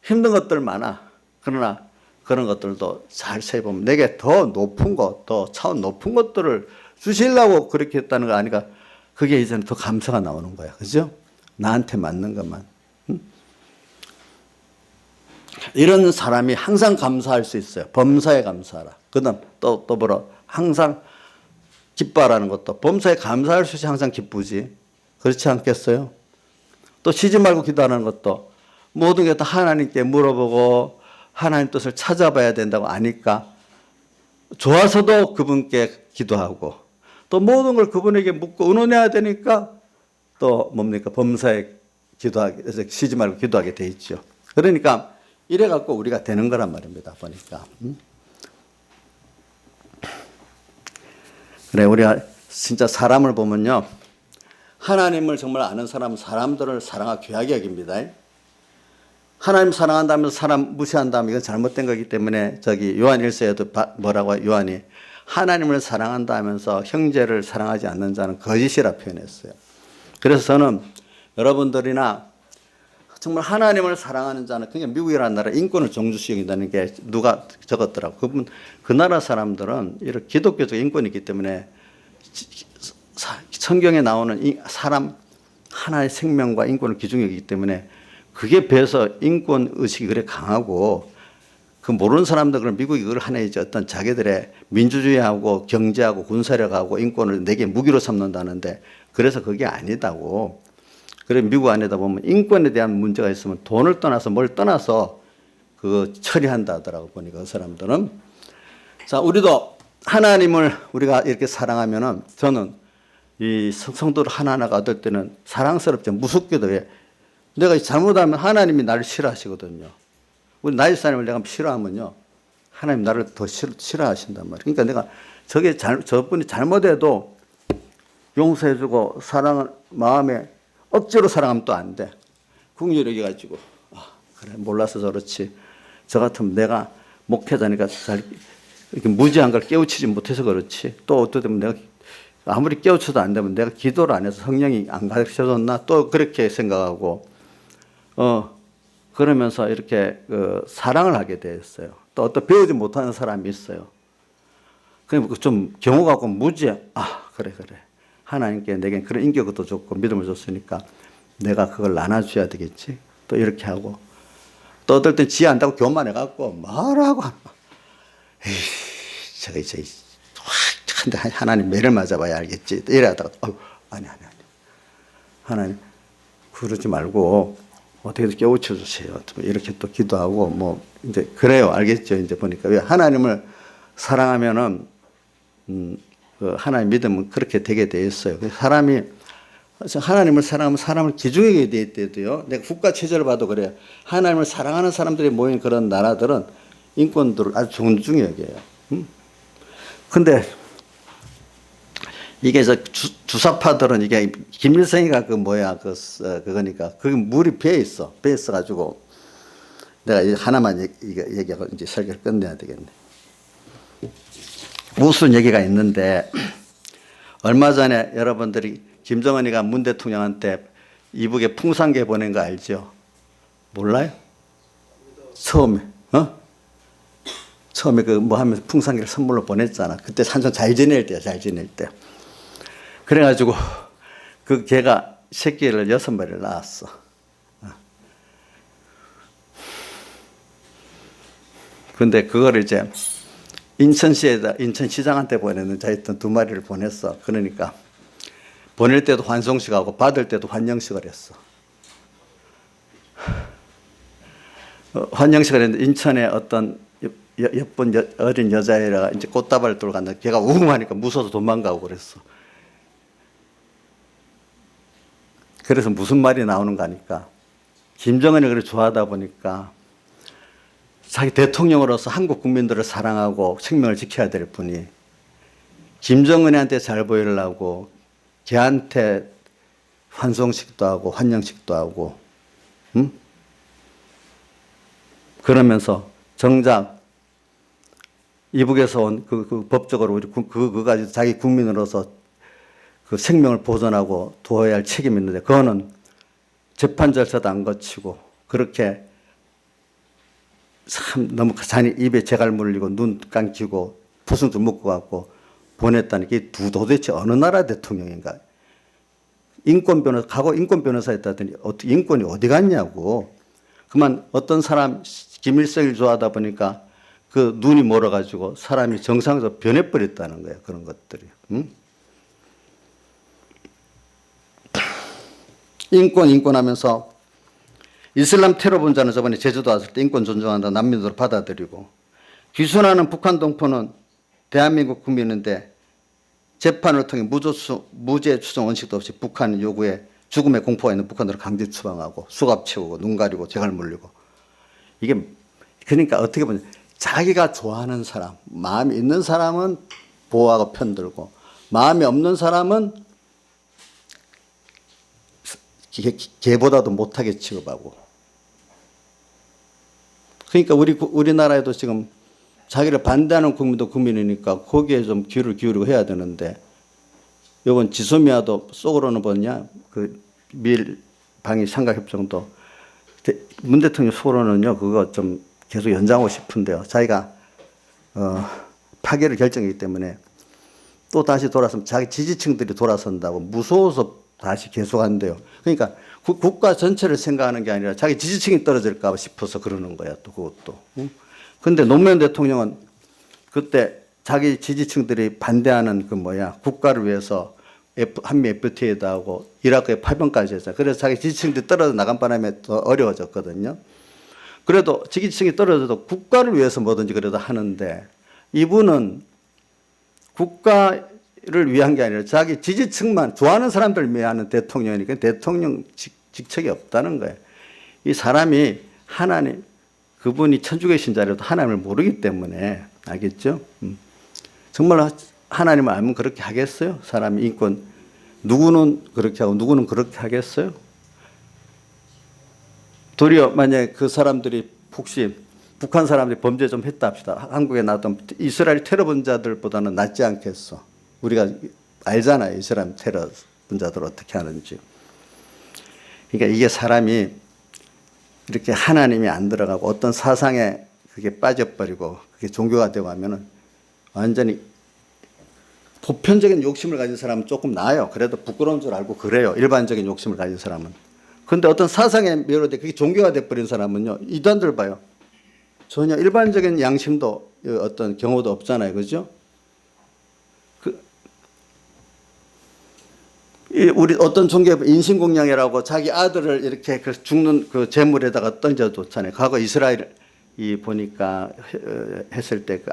S1: 힘든 것들 많아. 그러나 그런 것들도 잘 세보면 내게 더 높은 것, 더 차원 높은 것들을 주시려고 그렇게 했다는 거 아니까 그게 이제는 더 감사가 나오는 거야. 그죠? 나한테 맞는 것만. 이런 사람이 항상 감사할 수 있어요. 범사에 감사하라. 그 다음 또 뭐라 항상 기뻐하라는 것도 범사에 감사할 수 있이 항상 기쁘지. 그렇지 않겠어요? 또 쉬지 말고 기도하는 것도 모든 게 다 하나님께 물어보고 하나님 뜻을 찾아봐야 된다고 아니까 좋아서도 그분께 기도하고 또 모든 걸 그분에게 묻고 의논해야 되니까 또 뭡니까? 범사에 기도하게, 쉬지 말고 기도하게 돼 있죠. 그러니까 이래 갖고 우리가 되는 거란 말입니다. 보니까. 그래, 우리가 진짜 사람을 보면요. 하나님을 정말 아는 사람들을 사랑하고 귀하게 여깁니다. 하나님 사랑한다면서 사람 무시한다면 이건 잘못된 거기 때문에 저기 요한 1서에도 뭐라고 요한이 하나님을 사랑한다면서 형제를 사랑하지 않는 자는 거짓이라 표현했어요. 그래서 저는 여러분들이나 정말 하나님을 사랑하는 자는 그냥 미국이라는 나라 인권을 정주시 여긴다는 게 누가 적었더라고. 그 나라 사람들은 이런 기독교적 인권이 있기 때문에 성경에 나오는 사람 하나의 생명과 인권을 기준히 여기기 때문에 그게 배서 인권 의식이 그래 강하고 그 모르는 사람들 그런 미국이 그걸 하나의 어떤 자기들의 민주주의하고 경제하고 군사력하고 인권을 내게 무기로 삼는다는데 그래서 그게 아니다고. 그래 미국 안에다 보면 인권에 대한 문제가 있으면 돈을 떠나서 뭘 떠나서 그 처리한다 하더라고 보니까 그 사람들은. 자, 우리도 하나님을 우리가 이렇게 사랑하면은 저는 이 성도들 하나하나가 어떨 때는 사랑스럽죠. 무섭게도 왜 내가 잘못하면 하나님이 나를 싫어하시거든요. 우리 나이사님을 내가 싫어하면요. 하나님 나를 더 싫어하신단 말이에요. 그러니까 내가 저분이 잘못해도 용서해주고 사랑을 마음에 억지로 사랑하면 또 안 돼. 국률이 가지고 그래 몰라서 저렇지. 저 같으면 내가 목회자니까 잘 이렇게 무지한 걸 깨우치지 못해서 그렇지. 또 어떨 때면 내가 아무리 깨우쳐도 안 되면 내가 기도를 안 해서 성령이 안 가르쳐줬나 또 그렇게 생각하고 그러면서 이렇게 사랑을 하게 되었어요. 또 어떤 배우지 못하는 사람이 있어요. 그럼 좀 경우 갖고 무지해. 그래. 하나님께 내겐 그런 인격도 좋고 믿음을 줬으니까 내가 그걸 나눠줘야 되겠지. 또 이렇게 하고 또 어떨 땐 지혜 안다고 교만해갖고 말하고 저기 하나님 매를 맞아봐야 알겠지. 이래 하다가 아니 하나님 그러지 말고 어떻게든 깨우쳐 주세요. 이렇게 또 기도하고 뭐 이제 그래요. 알겠죠. 이제 보니까 왜 하나님을 사랑하면은 그 하나님 믿으면 그렇게 되게 돼 있어요. 사람이 하나님을 사랑하면 사람을 기중하게 돼 있대도요. 내가 국가 체제를 봐도 그래요. 하나님을 사랑하는 사람들이 모인 그런 나라들은 인권들을 아주 존중해 여겨요. 근데 이게 주사파들은 이게 김일성이가 그거니까 그게 물이 배에 있어. 배에 있어가지고 내가 하나만 얘기하고 이제 설교를 끝내야 되겠네. 무슨 얘기가 있는데 얼마 전에 여러분들이 김정은이가 문 대통령한테 이북에 풍산개 보낸 거 알죠? 몰라요? 처음에 처음에 그 뭐 하면서 풍산개를 선물로 보냈잖아. 그때 한참 잘 지낼 때야, 잘 지낼 때. 그래가지고 그 개가 새끼를 6마리를 낳았어. 근데 그거를 이제 인천시장한테 보내는 자였던 2마리를 보냈어. 그러니까 보낼 때도 환송식하고 받을 때도 환영식을 했어. 환영식을 했는데 인천에 어떤 예쁜 어린 여자애가 이제 꽃다발을 들고 갔는데 걔가 우웅하니까 무서워서 도망가고 그랬어. 그래서 무슨 말이 나오는가 하니까 김정은이 그렇게 좋아하다 보니까 자기 대통령으로서 한국 국민들을 사랑하고 생명을 지켜야 될 분이 김정은이한테 잘 보이려고 걔한테 환송식도 하고 환영식도 하고 그러면서 정작 이북에서 온 그 법적으로 우리 그까지 자기 국민으로서 그 생명을 보존하고 도와야 할 책임이 있는데 그거는 재판 절차도 안 거치고 그렇게 참 너무 잔이 입에 재갈 물리고 눈 감기고 부순 묶고 갖고 보냈다는 게 도대체 어느 나라 대통령인가? 과거 인권 변호사 했다더니 어떻게 인권이 어디 갔냐고. 그만 어떤 사람 김일성을 좋아하다 보니까 그 눈이 멀어가지고 사람이 정상적으로 변해버렸다는 거예요. 그런 것들이. 인권 하면서 이슬람 테러 분자는 저번에 제주도 왔을 때 인권 존중한다 난민으로 받아들이고 귀순하는 북한 동포는 대한민국 국민인데 재판을 통해 무죄 추정 원칙도 없이 북한 요구에 죽음의 공포가 있는 북한으로 강제 추방하고 수갑 채우고 눈 가리고 재갈 물리고 이게 그러니까 어떻게 보면 자기가 좋아하는 사람 마음이 있는 사람은 보호하고 편들고 마음이 없는 사람은 개보다도 못하게 취급하고 그러니까 우리나라에도 지금 자기를 반대하는 국민도 국민이니까 거기에 좀 귀를 기울이고 해야 되는데 이번 지소미아도 속으로는 뭐냐 그 미일 방위 삼각협정도 문 대통령 속으로는요 그거 좀 계속 연장하고 싶은데요 자기가 파괴를 결정했기 때문에 또 다시 돌아서면 자기 지지층들이 돌아선다고 무서워서 다시 계속한대요. 그러니까 국가 전체를 생각하는 게 아니라 자기 지지층이 떨어질까 싶어서 그러는 거야 또 그것도. 근데 노무현 대통령은 그때 자기 지지층들이 반대하는 국가를 위해서 한미 FTA도 하고 이라크에 파병까지 했잖아요. 그래서 자기 지지층들이 떨어져 나간 바람에 더 어려워졌거든요. 그래도 지지층이 떨어져도 국가를 위해서 뭐든지 그래도 하는데 이분은 국가를 위한 게 아니라 자기 지지층만 좋아하는 사람들을 위하는 대통령이니까 대통령 직책이 없다는 거예요. 이 사람이 하나님 그분이 천주교 신자라도 하나님을 모르기 때문에 알겠죠? 정말 하나님을 알면 그렇게 하겠어요? 사람이 인권 누구는 그렇게 하고 누구는 그렇게 하겠어요? 도리어 만약에 그 사람들이 혹시 북한 사람들이 범죄 좀 했다 합시다. 한국에 나왔던 이스라엘 테러 분자들보다는 낫지 않겠어. 우리가 알잖아요. 이스라엘 테러 분자들 어떻게 하는지. 그러니까 이게 사람이 이렇게 하나님이 안 들어가고 어떤 사상에 그게 빠져버리고 그게 종교가 되고 하면은 완전히 보편적인 욕심을 가진 사람은 조금 나아요. 그래도 부끄러운 줄 알고 그래요. 일반적인 욕심을 가진 사람은. 그런데 어떤 사상에 매료돼 그게 종교가 돼버린 사람은요. 이단들 봐요. 전혀 일반적인 양심도 어떤 경우도 없잖아요. 그죠? 우리 어떤 종교 인신공양이라고 자기 아들을 이렇게 죽는 그 재물에다가 던져뒀잖아요. 과거 이스라엘이 보니까 했을 때 그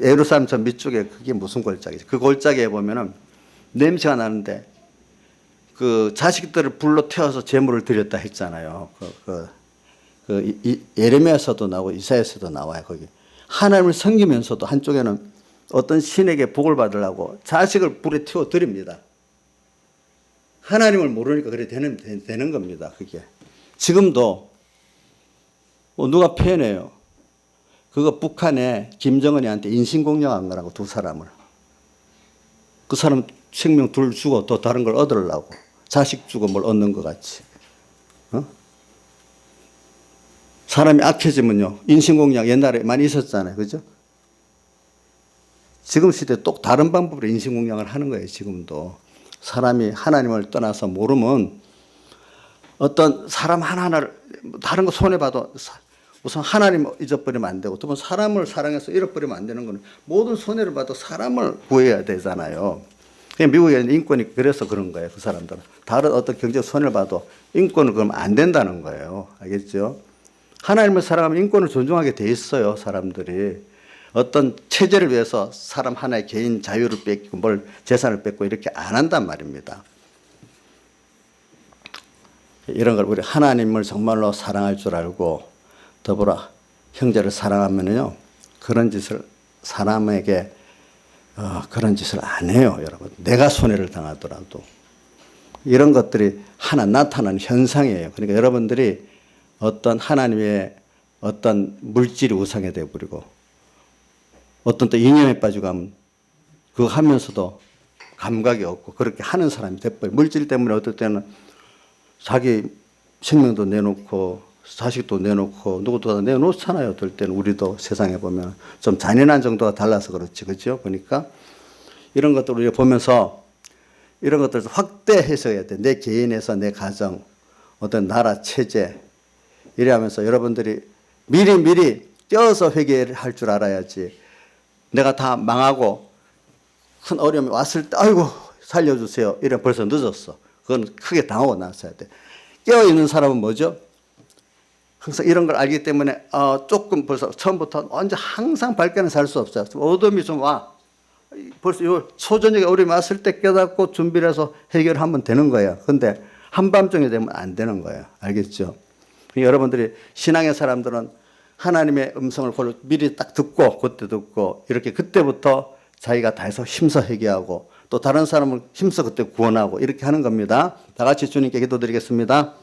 S1: 예루살렘 저 밑쪽에 그게 무슨 골짜기지? 그 골짜기에 보면은 냄새가 나는데 그 자식들을 불러 태워서 제물을 드렸다 했잖아요. 예레미야서도 나오고 이사야서도 나와요. 거기 하나님을 섬기면서도 한쪽에는 어떤 신에게 복을 받으려고 자식을 불에 태워 드립니다. 하나님을 모르니까 그래 되는 겁니다. 그게 지금도 누가 표현해요. 그거 북한에 김정은이한테 인신공격한 거라고 두 사람을. 그 사람 생명 둘 주고 또 다른 걸 얻으려고 자식 주고 뭘 얻는 것 같이. 사람이 악해지면요 인신공격 옛날에 많이 있었잖아요. 그죠? 지금 시대에 또 다른 방법으로 인신공격을 하는 거예요. 지금도 사람이 하나님을 떠나서 모르면 어떤 사람 하나하나를 다른 거 손해봐도 우선 하나님 잊어버리면 안 되고 두 번 사람을 사랑해서 잃어버리면 안 되는 거는 모든 손해를 봐도 사람을 구해야 되잖아요. 미국의 인권이 그래서 그런 거예요. 그 사람들은 다른 어떤 경제적 손해를 봐도 인권을 그러면 안 된다는 거예요. 알겠죠? 하나님을 사랑하면 인권을 존중하게 돼 있어요. 사람들이 어떤 체제를 위해서 사람 하나의 개인 자유를 뺏기고 뭘 재산을 뺏고 이렇게 안 한단 말입니다. 이런 걸 우리 하나님을 정말로 사랑할 줄 알고 더불어 형제를 사랑하면요 그런 짓을 사람에게 그런 짓을 안 해요. 여러분 내가 손해를 당하더라도 이런 것들이 하나 나타나는 현상이에요. 그러니까 여러분들이 어떤 하나님의 어떤 물질이 우상이 되어버리고 어떤 또 이념에 빠지고 하면 그거 하면서도 감각이 없고 그렇게 하는 사람이 돼버려요. 물질 때문에 어떨 때는 자기 생명도 내놓고 자식도 내놓고 누구도 다 내놓잖아요. 어떨 때는 우리도 세상에 보면 좀 잔인한 정도가 달라서 그렇지. 그렇죠? 보니까 이런 것들을 우리가 보면서 이런 것들을 확대 해석해야 돼. 내 개인에서 내 가정 어떤 나라 체제 이래 하면서 여러분들이 미리 껴서 회개할 줄 알아야지. 내가 다 망하고 큰 어려움이 왔을 때 아이고 살려주세요. 이래 벌써 늦었어. 그건 크게 당하고 나서야 돼. 깨어있는 사람은 뭐죠? 항상 이런 걸 알기 때문에 조금 벌써 처음부터 완전 항상 밝게는 살 수 없어요. 어둠이 좀 와. 벌써 요 초저녁에 어려움이 왔을 때 깨닫고 준비를 해서 해결하면 되는 거예요. 근데 한밤중에 되면 안 되는 거예요. 알겠죠? 여러분들이 신앙의 사람들은 하나님의 음성을 미리 딱 듣고 그때 듣고 이렇게 그때부터 자기가 다 해서 힘써 회개하고 또 다른 사람을 힘써 그때 구원하고 이렇게 하는 겁니다. 다 같이 주님께 기도드리겠습니다.